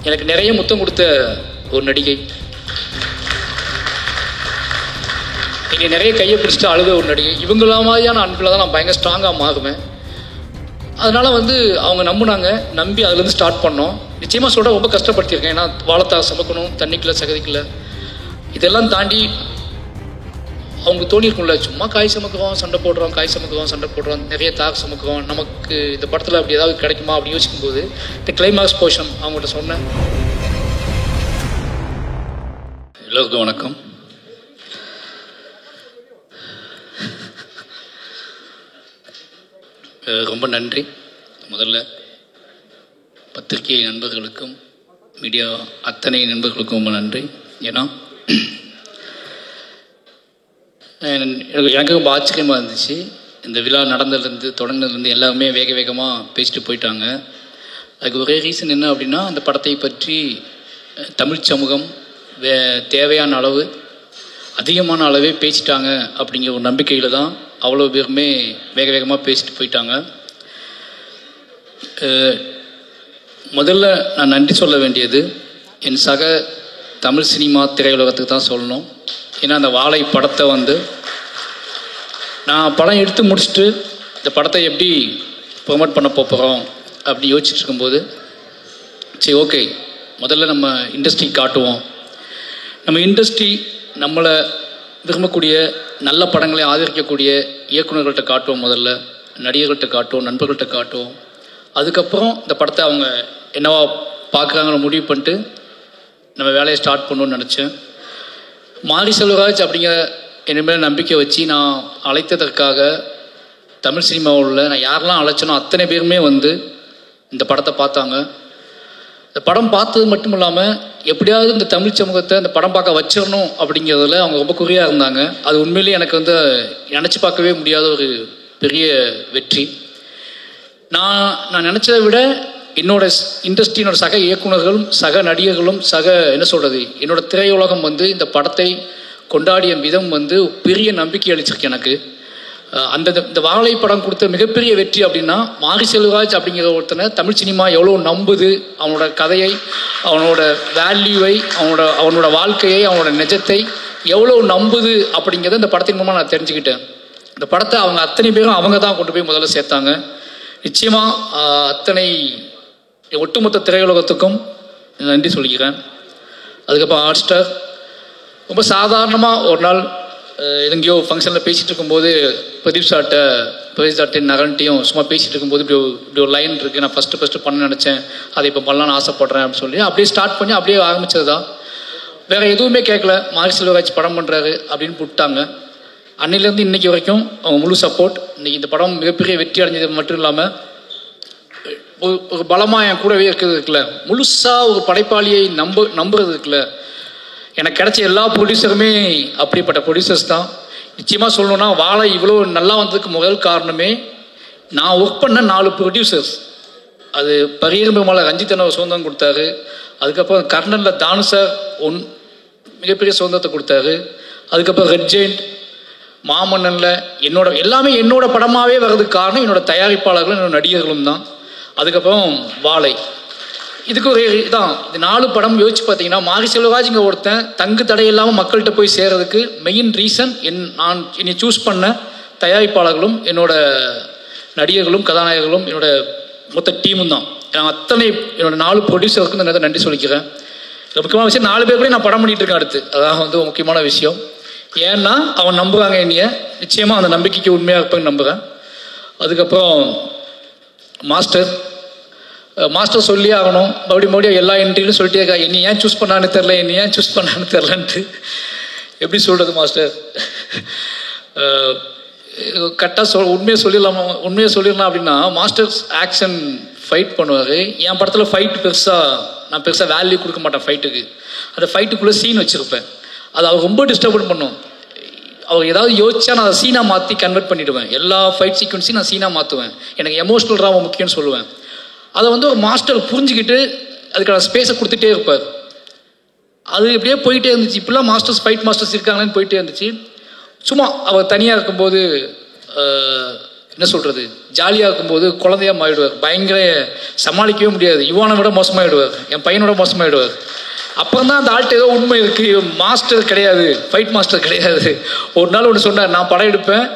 எனக்கு நிறைய முத்தம் கொடுத்த ஒரு நடிகை, என்னை நிறைய கையை பிடிச்சிட்டு அழுத ஒரு நடிகை. இவங்கள மாதிரியான அன்பில் தான் நான் பயங்கர ஸ்ட்ராங்காக மாறுவேன். அதனால் அவங்க நம்பினாங்க, நம்பி அதுலேருந்து ஸ்டார்ட் பண்ணோம். நிச்சயமாக சொல்கிற ரொம்ப கஷ்டப்படுத்தியிருக்கேன். ஏன்னா வாழைத்தாக சமைக்கணும், தண்ணிக்குள்ள சகதிக்குள்ள, இதெல்லாம் தாண்டி அவங்களுக்கு தோணியிருக்கும்ல, சும்மா காய் சமைக்கிறோம் சண்டை போடுறோம், காய் சமைக்கிறோம் சண்டை போடுறோம், நிறைய தாக சமைக்கிறோம், நமக்கு இந்த படத்தில் அப்படி ஏதாவது கிடைக்குமா அப்படி யோசிக்கும்போது இந்த கிளைமாக்ஸ் போர்ஷன் அவங்கள்ட்ட சொன்னேன். எல்லோருக்கும் வணக்கம். ரொம்ப நன்றி. முதல்ல பத்திரிகை நண்பர்களுக்கும் மீடியா அத்தனை நண்பர்களுக்கும் ரொம்ப நன்றி. ஏன்னா எனக்கு ரொம்ப ஆச்சரியமாக இருந்துச்சு. இந்த விழா நடந்ததுலேருந்து தொடங்கினதுலேருந்து எல்லாருமே வேக வேகமாக பேசிட்டு போயிட்டாங்க. அதுக்கு ஒரே ரீசன் என்ன அப்படின்னா, அந்த படத்தை பற்றி தமிழ் சமூகம் தேவையான அளவு அதிகமான அளவே பேசிட்டாங்க அப்படிங்கிற ஒரு நம்பிக்கையில் தான் அவ்வளோ பேருமே வேக வேகமாக பேசிட்டு போயிட்டாங்க. முதல்ல நான் நன்றி சொல்ல வேண்டியது என் சக தமிழ் சினிமா திரையுலகத்துக்கு தான் சொல்லணும். ஏன்னா அந்த வாழை படத்தை நான் படம் எடுத்து முடிச்சுட்டு இந்த படத்தை எப்படி ப்ரொமோட் பண்ண போகிறோம் அப்படி யோசிச்சுட்டு இருக்கும்போது, சரி ஓகே, முதல்ல நம்ம இண்டஸ்ட்ரி காட்டுவோம். நம்ம இண்டஸ்ட்ரி நம்மளை விரும்பக்கூடிய நல்ல படங்களை ஆதரிக்கக்கூடிய இயக்குநர்கள்ட்ட காட்டுவோம், முதல்ல நடிகர்கள்ட்ட காட்டுவோம், நண்பர்கள்ட்ட காட்டுவோம். அதுக்கப்புறம் இந்த படத்தை அவங்க என்னவா பார்க்குறாங்கன்னு முடிவு பண்ணிட்டு நம்ம வேலையை ஸ்டார்ட் பண்ணணும்னு நினச்சேன். மாரி செல்வராஜ் அப்படிங்கிற என் மேலே நம்பிக்கை வச்சு நான் அழைத்ததற்காக தமிழ் சினிமாவில் நான் யாரெல்லாம் அழைச்சனோ அத்தனை பேருமே இந்த படத்தை பார்த்தாங்க. இந்த படம் பார்த்தது மட்டும் இல்லாமல் எப்படியாவது இந்த தமிழ் சமூகத்தை இந்த படம் பார்க்க வச்சிடணும் அப்படிங்கிறதுல அவங்க ரொம்ப குறியாக இருந்தாங்க. அது உண்மையிலேயே எனக்கு நினச்சி பார்க்கவே முடியாத ஒரு பெரிய வெற்றி. நான் நினச்சதை விட என்னோட இண்டஸ்ட்ரியினோட சக இயக்குநர்களும் சக நடிகர்களும் என்னோட திரையுலகம் இந்த படத்தை கொண்டாடிய விதம் பெரிய நம்பிக்கை அளிச்சிருக்கு எனக்கு. இந்த வாழை படம் கொடுத்த மிகப்பெரிய வெற்றி அப்படின்னா, மாரி செல்வராஜ் அப்படிங்கிற ஒருத்தனை தமிழ் சினிமா எவ்வளோ நம்புது, அவனோட கதையை, அவனோட வேல்யூவை, அவனோட வாழ்க்கையை, அவனோட நிஜத்தை எவ்வளோ நம்புது அப்படிங்கிறத இந்த படத்தின் மூலமாக நான் தெரிஞ்சுக்கிட்டேன். இந்த படத்தை அத்தனை பேரும் அவங்க தான் கொண்டு போய் முதல்ல சேர்த்தாங்க. நிச்சயமாக அத்தனை ஒட்டுமொத்த திரையுலகத்துக்கும் நன்றி சொல்லிக்கிறேன். அதுக்கப்புறம் ஹாட் ஸ்டார் ரொம்ப சாதாரணமாக ஒரு நாள் எங்கேயோ ஃபங்க்ஷனில் பேசிகிட்டு இருக்கும்போது பிரதீப் சார்ட்ட நகன்ட்டையும் சும்மா பேசிகிட்டு இருக்கும்போது இப்படி ஒரு லைன் இருக்குது, நான் ஃபஸ்ட்டு பண்ண நினச்சேன், அதை இப்போ பண்ணலான்னு ஆசைப்பட்றேன் அப்படின்னு சொல்லி அப்படியே ஸ்டார்ட் பண்ணி அப்படியே ஆரம்பித்தது தான். வேறு எதுவுமே கேட்கல, மாரி செல்வராஜ் படம் பண்ணுறாரு அப்படின்னு விட்டாங்க. அன்னிலேருந்து இன்றைக்கி வரைக்கும் அவங்க முழு சப்போர்ட். இன்றைக்கி இந்த படம் மிகப்பெரிய வெற்றி அடைஞ்சது மட்டும் இல்லாமல் ஒரு பலமாக என் கூடவே இருக்கிறது இருக்குல்ல, முழுசாக ஒரு படைப்பாளியை நம்புறது இருக்குல்ல, எனக்கு கிடைச்ச எல்லா ப்ரொடியூசருமே அப்படிப்பட்ட ப்ரொடியூசர்ஸ் தான். நிச்சயமாக சொல்லணுன்னா வாழை இவ்வளோ நல்லா வந்ததுக்கு முதல் காரணமே நான் ஒர்க் பண்ண 4 ப்ரொடியூசர்ஸ். அது பரியம்பமலை ரஞ்சித் அண்ணா சுதந்திரம் கொடுத்தாரு. அதுக்கப்புறம் கர்ணனில் தானு சார் மிகப்பெரிய சுதந்திரத்தை கொடுத்தாரு. அதுக்கப்புறம் ரெட் ஜெயிண்ட், மாமன்னனில் எல்லாமே என்னோட படமாகவே வர்றதுக்கு காரணம் என்னோட தயாரிப்பாளர்களும் என்னோட நடிகர்களும் தான். அதுக்கப்புறம் வாழை, இதுக்கு ஒரு இதான். இந்த 4 படம் யோசிச்சு பார்த்தீங்கன்னா, மாரி செல்வராஜ்ங்க ஒருத்தன் தங்கு தடை இல்லாமல் மக்கள்கிட்ட போய் சேர்றதுக்கு மெயின் ரீசன் நான் என்னை சூஸ் பண்ண தயாரிப்பாளர்களும் என்னோட நடிகர்களும் கதாநாயகர்களும் என்னோட மொத்த டீமும் தான். நான் என்னோட 4 ப்ரொடியூசருக்கும் இந்த நேரத்தை நன்றி சொல்லிக்கிறேன். முக்கியமான விஷயம் 4 பேர் கூட நான் படம் பண்ணிட்டு இருக்கேன் அடுத்து. அதான் முக்கியமான விஷயம். ஏன்னா அவன் நம்புகிறாங்க என்னைய, நிச்சயமாக அந்த நம்பிக்கைக்கு உண்மையாக இருப்பேன்னு நம்புகிறேன். அதுக்கப்புறம் மாஸ்டர் சொல்லி ஆகணும், மறுபடியும் எல்லா என்ட்ரியிலும் சொல்லிட்டே இருக்கா, என்னை ஏன் சூஸ் பண்ணான்னு தெரிலன்ட்டு. எப்படி சொல்கிறது மாஸ்டர், கரெக்டாக உண்மையை சொல்லிடலாம் அப்படின்னா, மாஸ்டர்ஸ் ஆக்ஷன் ஃபைட் பண்ணுவார். என் படத்தில் நான் பெருசாக வேல்யூ கொடுக்க மாட்டேன் ஃபைட்டுக்கு. அந்த ஃபைட்டுக்குள்ளே சீன் வச்சுருப்பேன். அது அவர் ரொம்ப டிஸ்டர்பன் பண்ணும். அவர் ஏதாவது யோசிச்சா நான் அதை சீனாக மாற்றி கன்வெர்ட் பண்ணிவிடுவேன். எல்லா ஃபைட் சீக்வன்ஸையும் நான் சீனாக மாற்றுவேன். எனக்கு எமோஷ்னல் ட்ராமா முக்கியம்னு சொல்லுவேன். அதை ஒரு மாஸ்டர் புரிஞ்சுக்கிட்டு அதுக்கான ஸ்பேஸை கொடுத்துட்டே இருப்பார். அது இப்படியே போயிட்டே இருந்துச்சு. இப்படிலாம் ஃபைட் மாஸ்டர்ஸ் இருக்காங்களேன்னு போயிட்டே இருந்துச்சு. சும்மா அவர் தனியாக இருக்கும்போது என்ன சொல்கிறது, ஜாலியாக இருக்கும்போது குழந்தையாக மாறிடுவார். பயங்கர சமாளிக்கவே முடியாது. இவானை விட மோசமாகிடுவார், என் பையனோட மோசமாகிடுவார். அப்புறம் தான் அந்த ஆள்கிட்ட ஏதோ உண்மை இருக்குது, மாஸ்டர் கிடையாது, ஃபைட் மாஸ்டர் கிடையாது. ஒரு நாள் ஒன்று சொன்னார், நான் படம் எடுப்பேன்,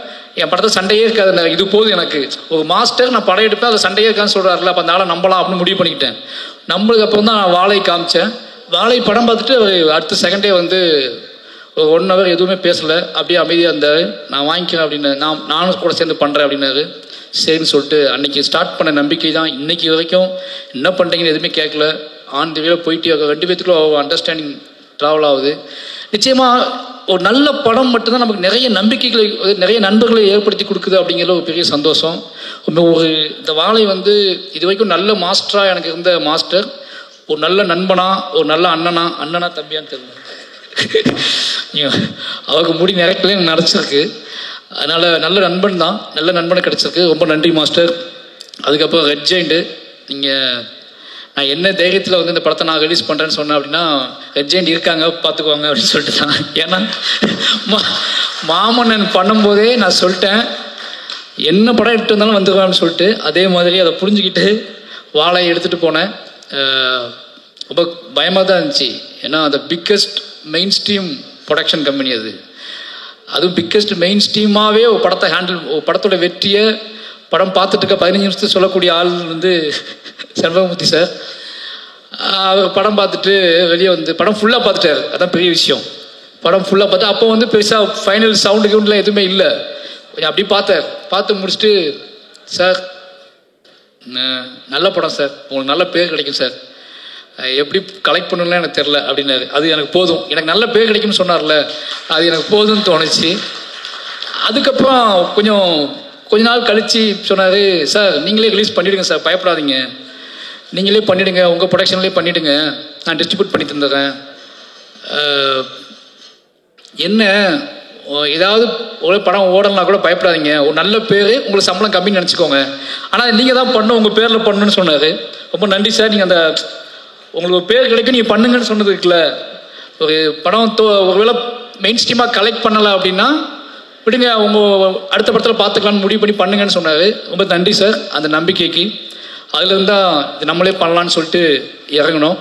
என் படத்தை சண்டையே இருக்காது, இது போதும் எனக்கு. ஒரு மாஸ்டர் நான் படம் எடுப்பேன், அதை சண்டையே இருக்கான்னு சொல்கிறாருல, அப்போ அந்த ஆளை நம்பலாம் அப்படின்னு முடிவு பண்ணிக்கிட்டேன். நம்மளுக்கு அப்புறம் தான் நான் வாழை காமிச்சேன். வாழை படம் பார்த்துட்டு அடுத்த செகண்டே வந்து ஒரு 1 hour எதுவுமே பேசலை, அப்படியே அமைதியாக இருந்தார். நான் வாங்கிக்கிறேன் அப்படின்னு, நானும் கூட சேர்ந்து பண்ணுறேன் அப்படின்னாரு. சரின்னு சொல்லிட்டு அன்றைக்கி ஸ்டார்ட் பண்ண நம்பிக்கை தான் இன்றைக்கி வரைக்கும். என்ன பண்ணுறீங்கன்னு எதுவுமே கேட்கல, ஆன் தி வேல போயிட்டே 2 பேத்துக்குள்ள அண்டர்ஸ்டாண்டிங் ட்ராவல் ஆகுது. நிச்சயமாக ஒரு நல்ல படம் மட்டும்தான் நமக்கு நிறைய நம்பிக்கைகளை, நிறைய நண்பர்களை ஏற்படுத்தி கொடுக்குது அப்படிங்கிற ஒரு பெரிய சந்தோஷம். ஒரு இந்த வாழை வந்து இது வரைக்கும் நல்ல மாஸ்டராக எனக்கு இருந்த மாஸ்டர், ஒரு நல்ல நண்பனா, ஒரு நல்ல அண்ணனா தம்பியான்னு தெரியல, அவருக்கு முடி நிறைக்கல எனக்கு நடச்சிருக்கு. அதனால் நல்ல நண்பன் தான், நல்ல நண்பனை கிடச்சிருக்கு. ரொம்ப நன்றி மாஸ்டர். அதுக்கப்புறம் ரெட் ஜெயிண்ட், நீங்கள் நான் என்ன தைரியத்தில் வந்து இந்த படத்தை நான் ரிலீஸ் பண்ணுறேன்னு சொன்னேன் அப்படின்னா, ரெட் ஜெயிண்ட் இருக்காங்க பார்த்துக்குவாங்க அப்படின்னு சொல்லிட்டு தான். ஏன்னா மாமன்னன் பண்ணும்போதே நான் சொல்லிட்டேன், என்ன படம் எடுத்து வந்தாலும் வந்துடுவான்னு சொல்லிட்டு. அதே மாதிரி அதை புரிஞ்சுக்கிட்டு வாழை எடுத்துகிட்டு போனேன். ரொம்ப பயமாக தான் இருந்துச்சு. ஏன்னா அந்த biggest main stream production company அதுவும் பிக்கஸ்ட் மெயின் ஸ்ட்ரீமாகவே ஒரு படத்தை ஒரு படத்தோட வெற்றியை படம் பார்த்துட்டு இருக்க 15 நிமிஷத்துக்கு சொல்லக்கூடிய ஆள் வந்து செண்பகமூர்த்தி சார். அவர் படம் பார்த்துட்டு வெளியே வந்து படம் ஃபுல்லாக பார்த்துட்டார். அதான் பெரிய விஷயம். படம் ஃபுல்லாக பார்த்து அப்போ வந்து பெருசாக ஃபைனல் சவுண்டு கிவுண்டில் எதுவுமே இல்லை, கொஞ்சம் அப்படி பார்த்து முடிச்சுட்டு, சார் நல்ல படம் சார், உங்களுக்கு நல்ல பேர் கிடைக்கும் சார், எப்படி கலெக்ட் பண்ணணும்லாம் எனக்கு தெரில அப்படின்னாரு. அது எனக்கு போதும், எனக்கு நல்ல பேர் கிடைக்கும்னு சொன்னார்ல, அது எனக்கு போதும்னு தோணுச்சு. அதுக்கப்புறம் கொஞ்ச நாள் கழித்து சொன்னார், சார் நீங்களே ரிலீஸ் பண்ணிவிடுங்க சார், பயப்படாதீங்க, நீங்களே பண்ணிவிடுங்க, உங்கள் ப்ரொடக்ஷன்லேயே பண்ணிவிடுங்க, நான் டிஸ்ட்ரிபியூட் பண்ணி தந்துடுறேன். என்ன ஏதாவது ஒரு படம் ஓடலாம் கூட பயப்படாதீங்க, ஒரு நல்ல பேர், உங்களுக்கு சம்பளம் கம்மின்னு நினச்சிக்கோங்க, ஆனால் நீங்கள் தான் பண்ணணும், உங்கள் பேரில் பண்ணணும்னு சொன்னார். ரொம்ப நன்றி சார், நீங்கள் அந்த உங்களுக்கு பேர் கிடைக்கும் நீங்கள் பண்ணுங்கன்னு சொன்னது இருக்குல்ல. ஒரு படம் ஒருவேளை மெயின் ஸ்ட்ரீமாக கலெக்ட் பண்ணலை அப்படின்னா விடுங்க, உங்கள் அடுத்த படத்தில் பார்த்துக்கலான்னு முடிவு பண்ணி பண்ணுங்கன்னு சொன்னார். ரொம்ப நன்றி சார் அந்த நம்பிக்கைக்கு. அதுலேருந்து தான் இது நம்மளே பண்ணலான்னு சொல்லிட்டு இறங்கணும்.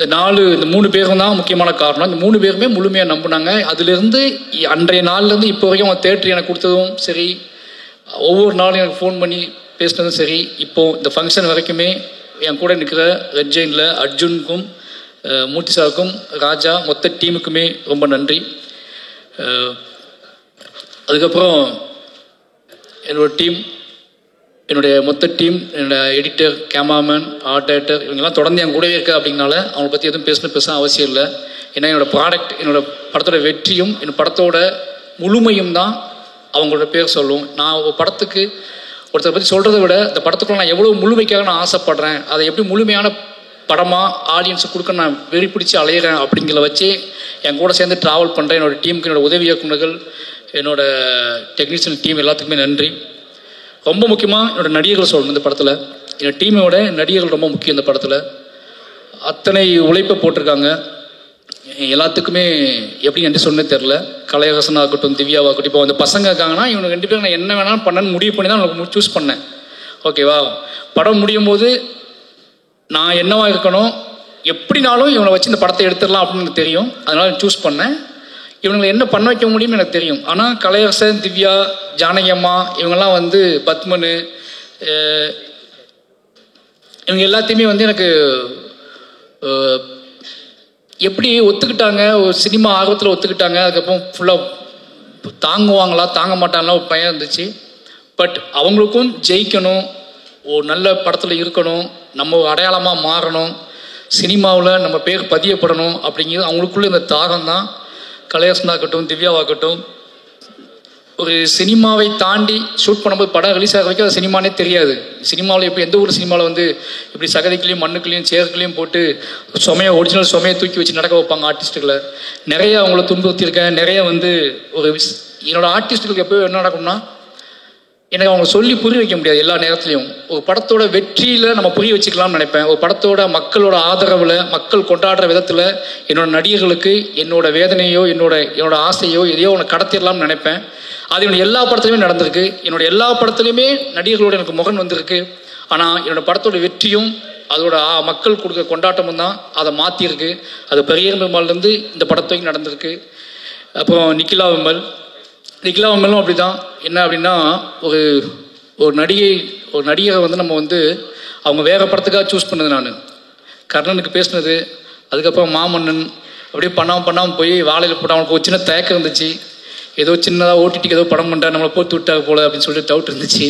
இந்த 3 பேரும் தான் முக்கியமான காரணம். இந்த 3 பேருமே முழுமையாக நம்பினாங்க. அதுலேருந்து அன்றைய நாள்லேருந்து இப்போ வரைக்கும் அவங்க தேட்டர் எனக்கு கொடுத்ததும் சரி, ஒவ்வொரு நாளும் எனக்கு ஃபோன் பண்ணி பேசினதும் சரி, இப்போது இந்த ஃபங்க்ஷன் வரைக்குமே என் கூட நிற்கிற ரெட் ஜெயினில் அர்ஜுனுக்கும் மூர்த்தி சாருக்கும் ராஜா மொத்த டீமுக்குமே ரொம்ப நன்றி. அதுக்கப்புறம் என்னுடைய மொத்த டீம், என்னோடய எடிட்டர், கேமராமேன், ஆர்ட் டைரக்டர், இவங்கெல்லாம் தொடர்ந்து என் கூடவே இருக்கா அப்படின்னால அவங்கள பற்றி எதுவும் பேச அவசியம் இல்லை. ஏன்னா என்னோடய ப்ராடக்ட், என்னோடய படத்தோட வெற்றியும் என் படத்தோட முழுமையும் தான் அவங்களோட பேர் சொல்லும். நான் ஒரு படத்துக்கு ஒருத்தரை பற்றி சொல்கிறத விட இந்த படத்துக்குள்ள நான் எவ்வளோ முழுமைக்காக நான் ஆசைப்பட்றேன், அதை எப்படி முழுமையான படமாக ஆடியன்ஸுக்கு கொடுக்க நான் வெறி பிடிச்சி அலையிறேன் அப்படிங்கிற வச்சு என் கூட சேர்ந்து ட்ராவல் பண்ணுறேன். என்னோடய டீமுக்கு, என்னோடய உதவி இயக்குநர்கள், என்னோடய டெக்னீஷியன் டீம் எல்லாத்துக்குமே நன்றி. ரொம்ப முக்கியமாக என்னோடய நடிகர்கள் சொல்லணும். இந்த படத்தில் என்னோடய டீமோட நடிகர்கள் ரொம்ப முக்கியம். இந்த படத்தில் அத்தனை உழைப்பை போட்டிருக்காங்க. எல்லாத்துக்குமே எப்படி நன்றி சொன்னே தெரில. கலையரசனாகட்டும், திவ்யாவாகட்டும், இப்போ அந்த பசங்க இருக்காங்கன்னா இவங்க 2 பேரும் நான் என்ன வேணாலும் பண்ணணும்னு முடிவு பண்ணி தான் அவங்களுக்கு சூஸ் பண்ணேன். ஓகேவா, படம் முடியும் போது நான் என்னவா இருக்கணும், எப்படினாலும் இவங்களை வச்சு இந்த படத்தை எடுத்துடலாம் அப்படின்னு எனக்கு தெரியும். அதனால் சூஸ் பண்ணேன். இவங்களை என்ன பண்ண வைக்க முடியும்னு எனக்கு தெரியும். ஆனால் கலையரசன், திவ்யா, ஜானகி அம்மா, இவங்கெல்லாம் வந்து பத்மனு, இவங்க எல்லாத்தையுமே வந்து எனக்கு எப்படி ஒத்துக்கிட்டாங்க, ஒரு சினிமா ஆர்வத்தில் ஒத்துக்கிட்டாங்க. அதுக்கப்புறம் ஃபுல்லாக தாங்குவாங்களா தாங்க மாட்டாங்களா ஒரு பயம் இருந்துச்சு. பட் அவங்களுக்கும் ஜெயிக்கணும், ஒரு நல்ல படத்தில் இருக்கணும், நம்ம அடையாளமாக மாறணும், சினிமாவில் நம்ம பேர் பதியப்படணும் அப்படிங்கிறது அவங்களுக்குள்ள இந்த தாகம் தான். கலையரசனாகட்டும், திவ்யாவாகட்டும், ஒரு சினிமாவை தாண்டி ஷூட் பண்ணும்போது படம் ரிலீஸ் ஆக வரைக்கும் அது சினிமானே தெரியாது. சினிமாவில் இப்போ எந்த ஒரு சினிமாவில் வந்து இப்படி சகதிக்குள்ளேயும் மண்ணுக்குள்ளேயும் சேருக்குள்ளேயும் போட்டு ஒரிஜினல் சுமையை தூக்கி வச்சு நடக்க வைப்பாங்க ஆர்டிஸ்ட்டுகளை. நிறைய அவங்கள துன்புறுத்தியிருக்கேன். நிறைய வந்து என்னோடய ஆர்டிஸ்ட்டுகளுக்கு எப்போ என்ன நடக்கும்னா, எனக்கு அவங்க சொல்லி புரிய வைக்க முடியாது எல்லா நேரத்துலையும். ஒரு படத்தோட வெற்றியில் நம்ம புரிய வச்சுக்கலாம்னு நினைப்பேன். ஒரு படத்தோட மக்களோட ஆதரவில், மக்கள் கொண்டாடுற விதத்தில் என்னோட நடிகர்களுக்கு என்னோட வேதனையோ என்னோட ஆசையோ எதையோ ஒன்று கடத்திடலாம்னு நினைப்பேன். அது என்னோட எல்லா படத்துலையுமே நடந்திருக்கு. என்னோட எல்லா படத்துலையுமே நடிகர்களோட எனக்கு முகன் வந்திருக்கு. ஆனால் என்னோட படத்தோட வெற்றியும் அதோட மக்கள் கொடுக்குற கொண்டாட்டமும் தான் அதை மாற்றிருக்கு. அது பெரியர் பெருமாள்லேருந்து இந்த படத்துக்கு நடந்திருக்கு. அப்புறம் நிக்கிலா விமலும் அப்படி தான். என்ன அப்படின்னா, ஒரு நடிகரை வந்து நம்ம வந்து அவங்க வேறு படத்துக்காக சூஸ் பண்ணது. நான் கர்ணனுக்கு பேசினது, அதுக்கப்புறம் மாமன்னன், அப்படியே பண்ணாமல் போய் வாழையில் போட்டு அவனுக்கு ஒரு சின்ன தயக்கம் இருந்துச்சு. ஏதோ சின்னதாக ஓடிடிக்கு ஏதோ படம் பண்ணுறா, நம்மளை போட்டு விட்டா போல அப்படின்னு சொல்லிட்டு டவுட் இருந்துச்சு.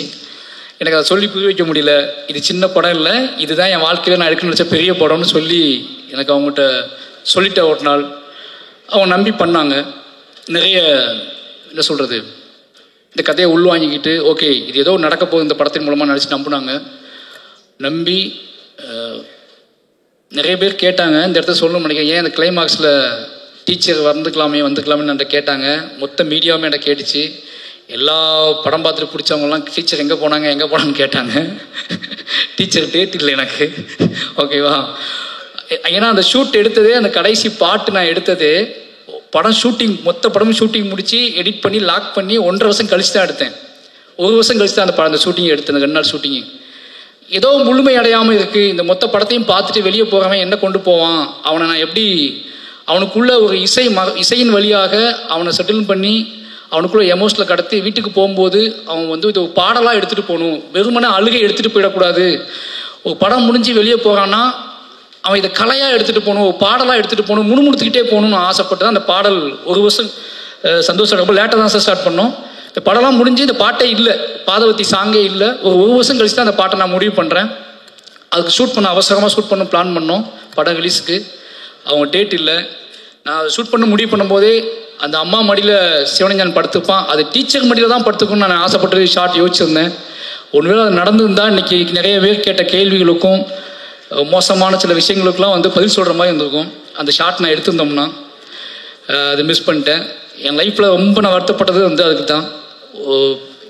எனக்கு அதை சொல்லி புரிய வைக்க முடியல. இது சின்ன படம் இல்லை, இதுதான் என் வாழ்க்கையில் நான் எடுக்கணும்னு நினச்ச பெரிய படம்னு சொல்லி எனக்கு அவங்ககிட்ட சொல்லிட்டேன். ஒரு நாள் அவங்க நம்பி பண்ணாங்க. நிறைய என்ன சொல்கிறது, இந்த கதையை உள்வாங்கிக்கிட்டு ஓகே இது ஏதோ நடக்க போகுது இந்த படத்தின் மூலமாக நினச்சி நம்பி நிறைய பேர் கேட்டாங்க. இந்த இடத்த சொல்லணும்னு நினைக்கிறேன், ஏன் இந்த கிளைமாக்ஸில் டீச்சர் வந்துக்கலாமே என்கிட்ட கேட்டாங்க. மொத்த மீடியாவுமே என்கிட்ட கேட்டுச்சு. எல்லா படம் பார்த்துட்டு பிடிச்சவங்கலாம் டீச்சர் எங்கே போனாங்கன்னு கேட்டாங்க. டீச்சர் டேட் இல்லை எனக்கு, ஓகேவா? ஏன்னா அந்த ஷூட் எடுத்ததே, அந்த கடைசி பாட்டு நான் எடுத்ததே மொத்த படமும் ஷூட்டிங் முடித்து எடிட் பண்ணி லாக் பண்ணி 1.5 வருஷம் கழிச்சு தான் எடுத்தேன். 1 வருஷம் கழிச்சு தான் அந்த ஷூட்டிங் எடுத்தேன். 2 நாள் ஷூட்டிங்கு ஏதோ முழுமை அடையாமல் இருக்குது. இந்த மொத்த படத்தையும் பார்த்துட்டு வெளியே போகிறவன் என்ன கொண்டு போவான், அவனை நான் எப்படி அவனுக்குள்ள ஒரு இசையின் வழியாக அவனை செட்டில் பண்ணி அவனுக்குள்ள எமோஷனில் கடத்தி வீட்டுக்கு போகும்போது அவன் வந்து இது ஒரு பாடலாக எடுத்துகிட்டு போகணும், வெறுமனே அழுகை எடுத்துகிட்டு போயிடக்கூடாது. ஒரு படம் முடிஞ்சு வெளியே போகிறான்னா அவன் இதை கலையாக எடுத்துகிட்டு போகணும், ஒரு பாடலாக எடுத்துகிட்டு போகணும், முணுமுணுத்துக்கிட்டே போகணும்னு ஆசைப்பட்டு தான் அந்த பாடல் 1 வருஷம் சந்தோஷம் ரொம்ப லேட்டாக தான் சார் ஸ்டார்ட் பண்ணோம். இந்த படம்லாம் முடிஞ்சு இந்த பாட்டே இல்லை, பாதவத்தி சாங்கே இல்லை. ஒரு வருஷம் கழிச்சு தான் அந்த பாட்டை நான் முடிவு பண்ணுறேன். அதுக்கு அவசரமாக ஷூட் பண்ண பிளான் பண்ணோம். படம் ரிலீஸுக்கு அவங்க டேட் இல்லை. நான் அதை ஷூட் பண்ண முடிவு பண்ணும்போதே அந்த அம்மா மடியில் சிவனஞ்சான் படுத்துப்பான், அது டீச்சர் மடியில் தான் படுத்துக்கணும்னு நான் ஆசைப்பட்டு ஷார்ட் யோசிச்சிருந்தேன். ஒருவேளை அது நடந்திருந்தால் இன்றைக்கி நிறைய பேர் கேட்ட கேள்விகளுக்கும் மோசமான சில விஷயங்களுக்கெல்லாம் வந்து பதில் சொல்கிற மாதிரி இருந்திருக்கும். அந்த ஷார்ட் நான் எடுத்திருந்தோம்னா அது மிஸ் பண்ணிட்டேன். என் லைஃப்பில் ரொம்ப நான் வருத்தப்பட்டது வந்து அதுக்கு தான்.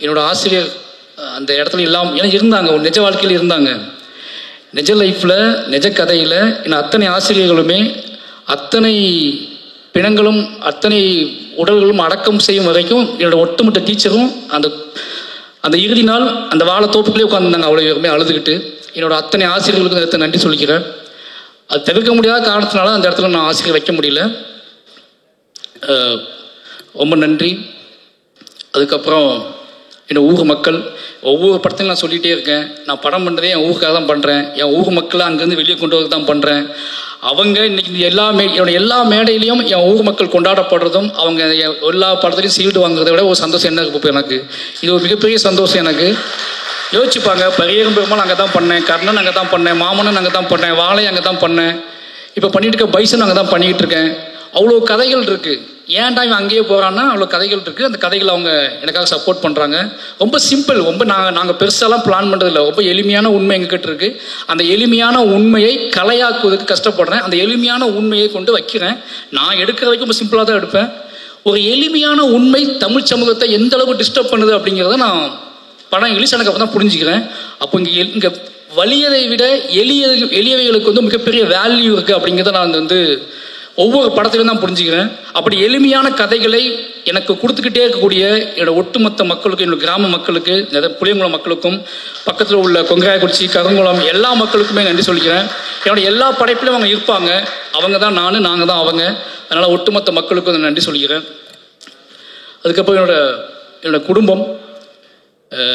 என்னோடய ஆசிரியர் அந்த இடத்துல இல்லாமல் இருந்தாங்க, ஒரு நிஜ வாழ்க்கையில் இருந்தாங்க. நிஜ லைஃப்பில் நிஜ கதையில் என்ன அத்தனை ஆசிரியர்களுமே அத்தனை பிணங்களும் அத்தனை உடல்களும் அடக்கம் செய்யும் வரைக்கும் என்னோடய ஒட்டுமொத்த டீச்சரும் அந்த இறுதி நாள் அந்த வாழைத்தோப்புக்குள்ளே உட்காந்துருந்தாங்க. அவ்வளோ பேருமே அழுதுகிட்டு. என்னோடய அத்தனை ஆசிரியர்களுக்கு அந்த இடத்த நன்றி சொல்லிக்கிறேன். அது தவிர்க்க முடியாத காரணத்தினால அந்த இடத்துல நான் ஆசிரியர் வைக்க முடியல. ரொம்ப நன்றி. அதுக்கப்புறம் என்னோடய ஊர் மக்கள், ஒவ்வொரு படத்தையும் நான் சொல்லிகிட்டே இருக்கேன், நான் படம் பண்ணுறதே என் ஊருக்காக தான் பண்ணுறேன், என் ஊர் மக்களை அங்கேருந்து வெளியே கொண்டு வரது தான் பண்ணுறேன். அவங்க இன்றைக்கி என்னோட எல்லா மேடையிலையும் என் ஊர் மக்கள் கொண்டாடப்படுறதும் அவங்க எல்லா படத்துலையும் சீல்டு வாங்குறதை விட ஒரு சந்தோஷம் என்ன இருக்கு எனக்கு. இது ஒரு மிகப்பெரிய சந்தோஷம் எனக்கு. யோசிச்சுப்பாங்க, பெரியரும் பெருமாள் அங்கே தான் பண்ணேன், கர்ணன் அங்கே தான் பண்ணேன், மாமன்னன் அங்கே தான் பண்ணேன், வாழை அங்கே தான் பண்ணேன், இப்போ பண்ணிட்டு இருக்க பைசன் அங்கே தான் பண்ணிக்கிட்டு இருக்கேன். அவ்வளோ கதைகள் இருக்குது. ஏன்டா இவன் அங்கேயே போகிறான்னா அவ்வளோ கதைகள் இருக்குது. அந்த கதைகள் அவங்க எனக்காக சப்போர்ட் பண்ணுறாங்க. ரொம்ப சிம்பிள், ரொம்ப நாங்கள் பெருசாலாம் பிளான் பண்ணுறதில்ல. ரொம்ப எளிமையான உண்மை எங்ககிட்ட இருக்குது. அந்த எளிமையான உண்மையை கலையாக்குவதற்கு கஷ்டப்படுறேன். அந்த எளிமையான உண்மையை கொண்டு வைக்கிறேன். நான் எடுக்கிற வரைக்கும் ரொம்ப சிம்பிளாக தான் எடுப்பேன். ஒரு எளிமையான உண்மை தமிழ் சமூகத்தை எந்த அளவுக்கு டிஸ்டர்ப் பண்ணுது அப்படிங்கிறத நான் படம் இங்கிலீஷ் எனக்கு அப்போ தான் புரிஞ்சுக்கிறேன். அப்போ இங்கே வலியதை விட எளியவைகளுக்கு வந்து மிகப்பெரிய வேல்யூ இருக்குது அப்படிங்கிறத நான் வந்து ஒவ்வொரு படத்திலும் தான் புரிஞ்சுக்கிறேன். அப்படி எளிமையான கதைகளை எனக்கு கொடுத்துக்கிட்டே இருக்கக்கூடிய என்னோட ஒட்டுமொத்த மக்களுக்கும், என்னோட கிராம மக்களுக்கு, புளியங்குளம் மக்களுக்கும், பக்கத்தில் உள்ள கொங்காயக்குறிச்சி, கருங்குளம் எல்லா மக்களுக்குமே நன்றி சொல்லிக்கிறேன். என்னோட எல்லா படைப்பிலும் அவங்க இருப்பாங்க. அவங்க தான் நாங்கள் தான் அவங்க. அதனால் ஒட்டுமொத்த மக்களுக்கும் நன்றி சொல்லிக்கிறேன். அதுக்கப்புறம் என்னோட குடும்பம்,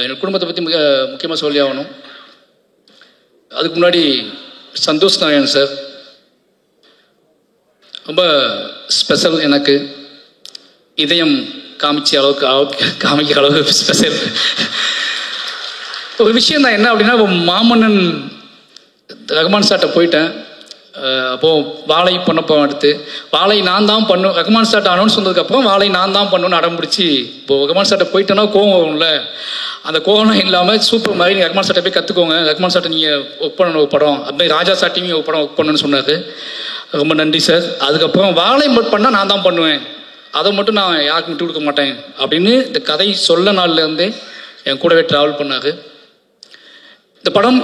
என்னோட குடும்பத்தை பற்றி மிக முக்கியமாக சொல்லி ஆகணும். அதுக்கு முன்னாடி சந்தோஷ் நாராயணன் சார் ரொம்ப ஸ்பெஷல். எனக்கு இதயம் காமிக்கிற அளவுக்கு ஸ்பெஷல் ஒரு விஷயம் தான். என்ன அப்படின்னா, மாமன்னன் ரகுமான் சார்ட்ட போயிட்டேன். அப்போது வாழை பண்ணப்போ அடுத்து வாழை நான் தான் பண்ணும். ரகுமான் சார்ட்ட அனௌன்ஸ் வந்ததுக்கப்புறம் வாழை நான் தான் பண்ணணும்னு அடம்பிடிச்சி, இப்போது ரகுமான் சார்ட்ட போயிட்டேன்னா கோவம் வரும்ல, அந்த கோவம் இல்லாமல் சூப்பர் மாதிரி நீங்கள் ரகுமான் சார்ட்ட போய் கற்றுக்கோங்க, ரகுமான் சார்ட்ட நீங்கள் ஒர்க் பண்ணணும் ஒரு படம், அப்படி ராஜா சார்ட்டையும் ஒரு படம் ஒர்க் பண்ணணும்னு சொன்னார். ரொம்ப நன்றி சார். அதுக்கப்புறம் வாழை மட்டும் பண்ணால் நான் தான் பண்ணுவேன், அதை மட்டும் நான் யாருக்கும் விட்டு கொடுக்க மாட்டேன் அப்படின்னு இந்த கதை சொல்ல நாள்லேருந்தே என் கூடவே ட்ராவல் பண்ணார். இந்த படம்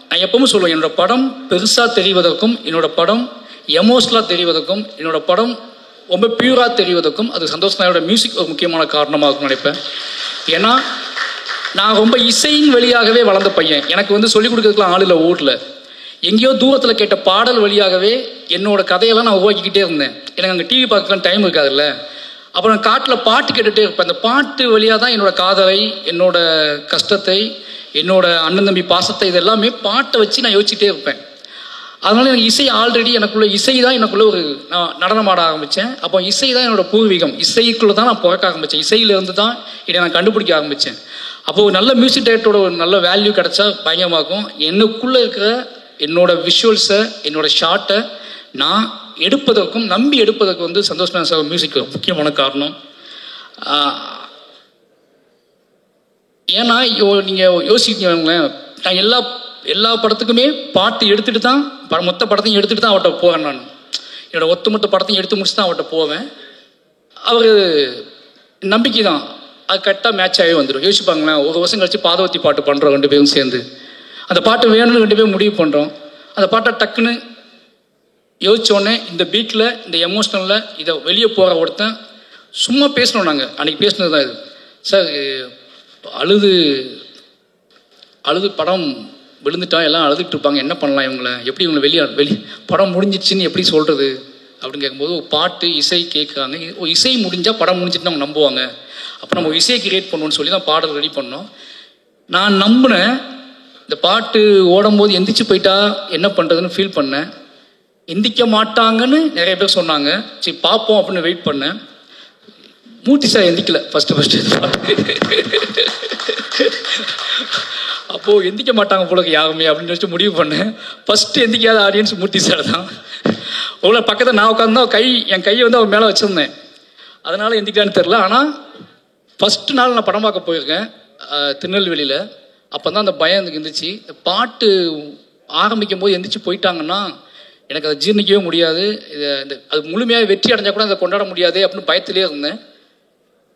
நான் எப்பவும் சொல்லுவேன், என்னோடய படம் பெருசாக தெரிவதற்கும், என்னோடய படம் எமோஷனலாக தெரிவதற்கும், என்னோடய படம் ரொம்ப பியூராக தெரிவதற்கும் அது சந்தோஷ் நாயோட மியூசிக் ஒரு முக்கியமான காரணமாக இருக்கும்னு நினைப்பேன். ஏன்னா நான் ரொம்ப இசையின் வழியாகவே வளர்ந்த பையன். எனக்கு வந்து சொல்லிக் கொடுக்கறதுக்குலாம் ஆள் இல்லை ஊரில். எங்கேயோ தூரத்தில் கேட்ட பாடல் வழியாகவே என்னோட கதையெல்லாம் நான் உருவாக்கிக்கிட்டே இருந்தேன். எனக்கு அங்கே டிவி பார்க்கலாம் டைம் இருக்காதுல்ல. அப்புறம் நான் காட்டில் பாட்டு கேட்டுகிட்டே இருப்பேன். அந்த பாட்டு வழியாக தான் என்னோடய காதலை, என்னோட கஷ்டத்தை, என்னோட அண்ணன் தம்பி பாசத்தை, இதெல்லாமே பாட்டை வச்சு நான் யோசிச்சுட்டே இருப்பேன். அதனால எனக்கு இசை ஆல்ரெடி எனக்குள்ள இசை தான் எனக்குள்ள ஒரு நான் நடனம் ஆட ஆரம்பித்தேன். அப்போ இசை தான் என்னோட பூர்வீகம். இசைக்குள்ளே தான் நான் பிறக்க ஆரம்பித்தேன். இசையிலேருந்து தான் இதை நான் கண்டுபிடிக்க ஆரம்பித்தேன். அப்போது ஒரு நல்ல மியூசிக் டைரக்டரோட ஒரு நல்ல வேல்யூ கிடச்சா பயங்கரமாகும். எனக்குள்ளே இருக்கிற என்னோட விஷுவல்ஸை, என்னோட ஷார்ட்டை நான் எடுப்பதற்கும் நம்பி எடுப்பதற்கு வந்து சந்தோஷ் நாயர் சார் மியூசிக் முக்கியமான காரணம். ஏன்னா நீங்கள் யோசிக்கிறீங்களேன், நான் எல்லா படத்துக்குமே பாட்டு எடுத்துகிட்டு தான் மொத்த படத்தையும் எடுத்துகிட்டு தான் அவர்கிட்ட போவேன். நான் என்னோட ஒட்டுமொத்த படத்தையும் எடுத்து முடிச்சு தான் அவர்கிட்ட போவேன். அவர் நம்பிக்கை தான், அது கரெக்டாக மேட்ச் ஆகி வந்துடும். யோசிப்பாங்களேன், ஒரு வருஷம் கழிச்சு பாதவத்தி பாட்டு பண்ணுறோம் 2 பேரும் சேர்ந்து. அந்த பாட்டு வேணும்னு 2 பேரும் முடிவு பண்ணுறோம். அந்த பாட்டை டக்குன்னு யோசிச்சோடனே இந்த பீட்டில், இந்த எமோஷ்னலில் இதை வெளியே போகிற ஒருத்தன் சும்மா பேசணும். நாங்கள் அன்றைக்கி பேசினது தான் இது. சார் அழுது படம் விழுந்துட்டா எல்லாம் அழுதுகிட்டு இருப்பாங்க, என்ன பண்ணலாம் இவங்களை, எப்படி இவங்களை படம் முடிஞ்சிடுச்சின்னு எப்படி சொல்கிறது அப்படின்னு கேட்கும்போது பாட்டு இசை கேட்குறாங்க. இசை முடிஞ்சால் படம் முடிஞ்சிட்டு அவங்க நம்புவாங்க. அப்போ நம்ம இசையை கிரியேட் பண்ணுவோன்னு சொல்லி தான் பாடல் ரெடி பண்ணோம். நான் நம்பினேன். இந்த பாட்டு ஓடும்போது எந்திரிச்சு போயிட்டா என்ன பண்ணுறதுன்னு ஃபீல் பண்ணேன். எந்திக்க மாட்டாங்கன்னு நிறைய பேர் சொன்னாங்க. சரி பார்ப்போம் அப்படின்னு வெயிட் பண்ணேன். மூர்த்தி சார் எந்திக்கல ஃபஸ்ட்டு அப்போது எந்திக்க மாட்டாங்க போல யாருமே அப்படின்னு வச்சு முடிவு பண்ணேன். ஃபஸ்ட்டு எந்திக்காத ஆடியன்ஸ் மூர்த்தி சார் தான். அவ்வளோ பக்கத்தில் நான் உட்காந்து என் கையை வந்து அவர் மேலே வச்சுருந்தேன். அதனால் எந்திக்கலான்னு தெரில. ஆனால் ஃபஸ்ட்டு நாள் நான் படம் பார்க்க போயிருக்கேன் திருநெல்வேலியில். அப்போ தான் அந்த பயம் எனக்கு இருந்துச்சு. இந்த பாட்டு ஆரம்பிக்கும் போது எந்திரிச்சு போயிட்டாங்கன்னா எனக்கு அதை ஜீர்ணிக்கவே முடியாது. அது முழுமையாக வெற்றி அடைஞ்சால் கூட அதை கொண்டாட முடியாது அப்படின்னு பயத்திலே இருந்தேன்.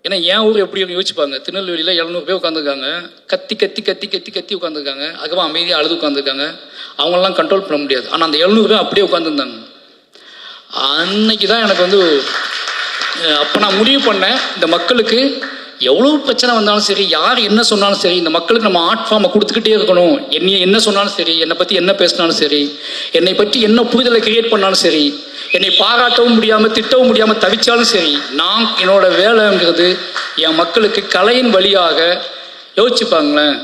ஏன்னா என் ஊர் எப்படி யோசிப்பாங்க, திருநெல்வேலியில் 700 பேர் உட்காந்துருக்காங்க, கத்தி கத்தி கத்தி கத்தி கத்தி உட்காந்துருக்காங்க. அதுக்கப்புறம் அமைதியாக அழுது உட்காந்துருக்காங்க. அவங்களெலாம் கண்ட்ரோல் பண்ண முடியாது. ஆனால் அந்த 700 பேர் அப்படியே உட்காந்துருந்தாங்க. அன்னைக்கு தான் எனக்கு வந்து அப்போ நான் முடிவு பண்ணேன், இந்த மக்களுக்கு எவ்வளோ பிரச்சனை வந்தாலும் சரி, யார் என்ன சொன்னாலும் சரி, இந்த மக்களுக்கு நம்ம ஆர்ட் ஃபார்மை கொடுத்துக்கிட்டே இருக்கணும். என்னை என்ன சொன்னாலும் சரி, என்னை பற்றி என்ன பேசினாலும் சரி, என்னை பற்றி என்ன புரிதலை கிரியேட் பண்ணாலும் சரி, என்னை பாராட்டவும் முடியாமல் திட்டவும் முடியாமல் தவிச்சாலும் சரி, நான் என்னோட வேலைங்கிறது என் மக்களுக்கு கலையின் வழியாக யோசிச்சுப்பாங்களேன்.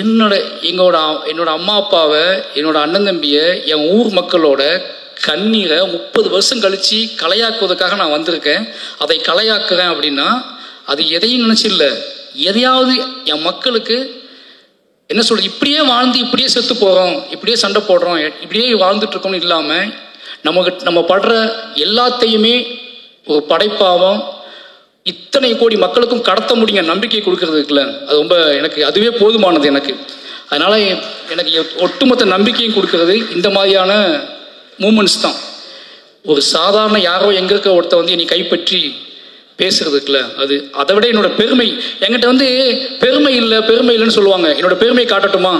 என்னோட அம்மா அப்பாவை, என்னோட அண்ணன் தம்பியை, என் ஊர் மக்களோட கண்ணீரை 30 வருஷம் கழித்து கலையாக்குவதற்காக நான் வந்திருக்கேன். அதை கலையாக்குறேன் அப்படின்னா அது எதையும் நினச்சில்ல, எதையாவது என் மக்களுக்கு என்ன சொல்கிறது, இப்படியே வாழ்ந்து இப்படியே செத்து போகிறோம், இப்படியே சண்டை போடுறோம், இப்படியே வாழ்ந்துட்டுருக்கோம்னு இல்லாமல் நம்ம படுற எல்லாத்தையுமே ஒரு படைப்பாகவும் இத்தனை கோடி மக்களுக்கும் கடத்த முடியுங்க நம்பிக்கை கொடுக்கறது இருக்குல்ல, அது ரொம்ப எனக்கு அதுவே போதுமானது எனக்கு. அதனால் எனக்கு ஒட்டுமொத்த நம்பிக்கையும் கொடுக்கறது இந்த மாதிரியான மூமெண்ட்ஸ் தான். ஒரு சாதாரண யாரோ எங்கே இருக்க ஒருத்த வந்து என்னை கைப்பற்றி பேசுறது இருக்குல்ல, அது அதை விட என்னோட பெருமை. என்கிட்ட வந்து பெருமை இல்லைன்னு சொல்லுவாங்க. என்னோட பெருமையை காட்டட்டுமா?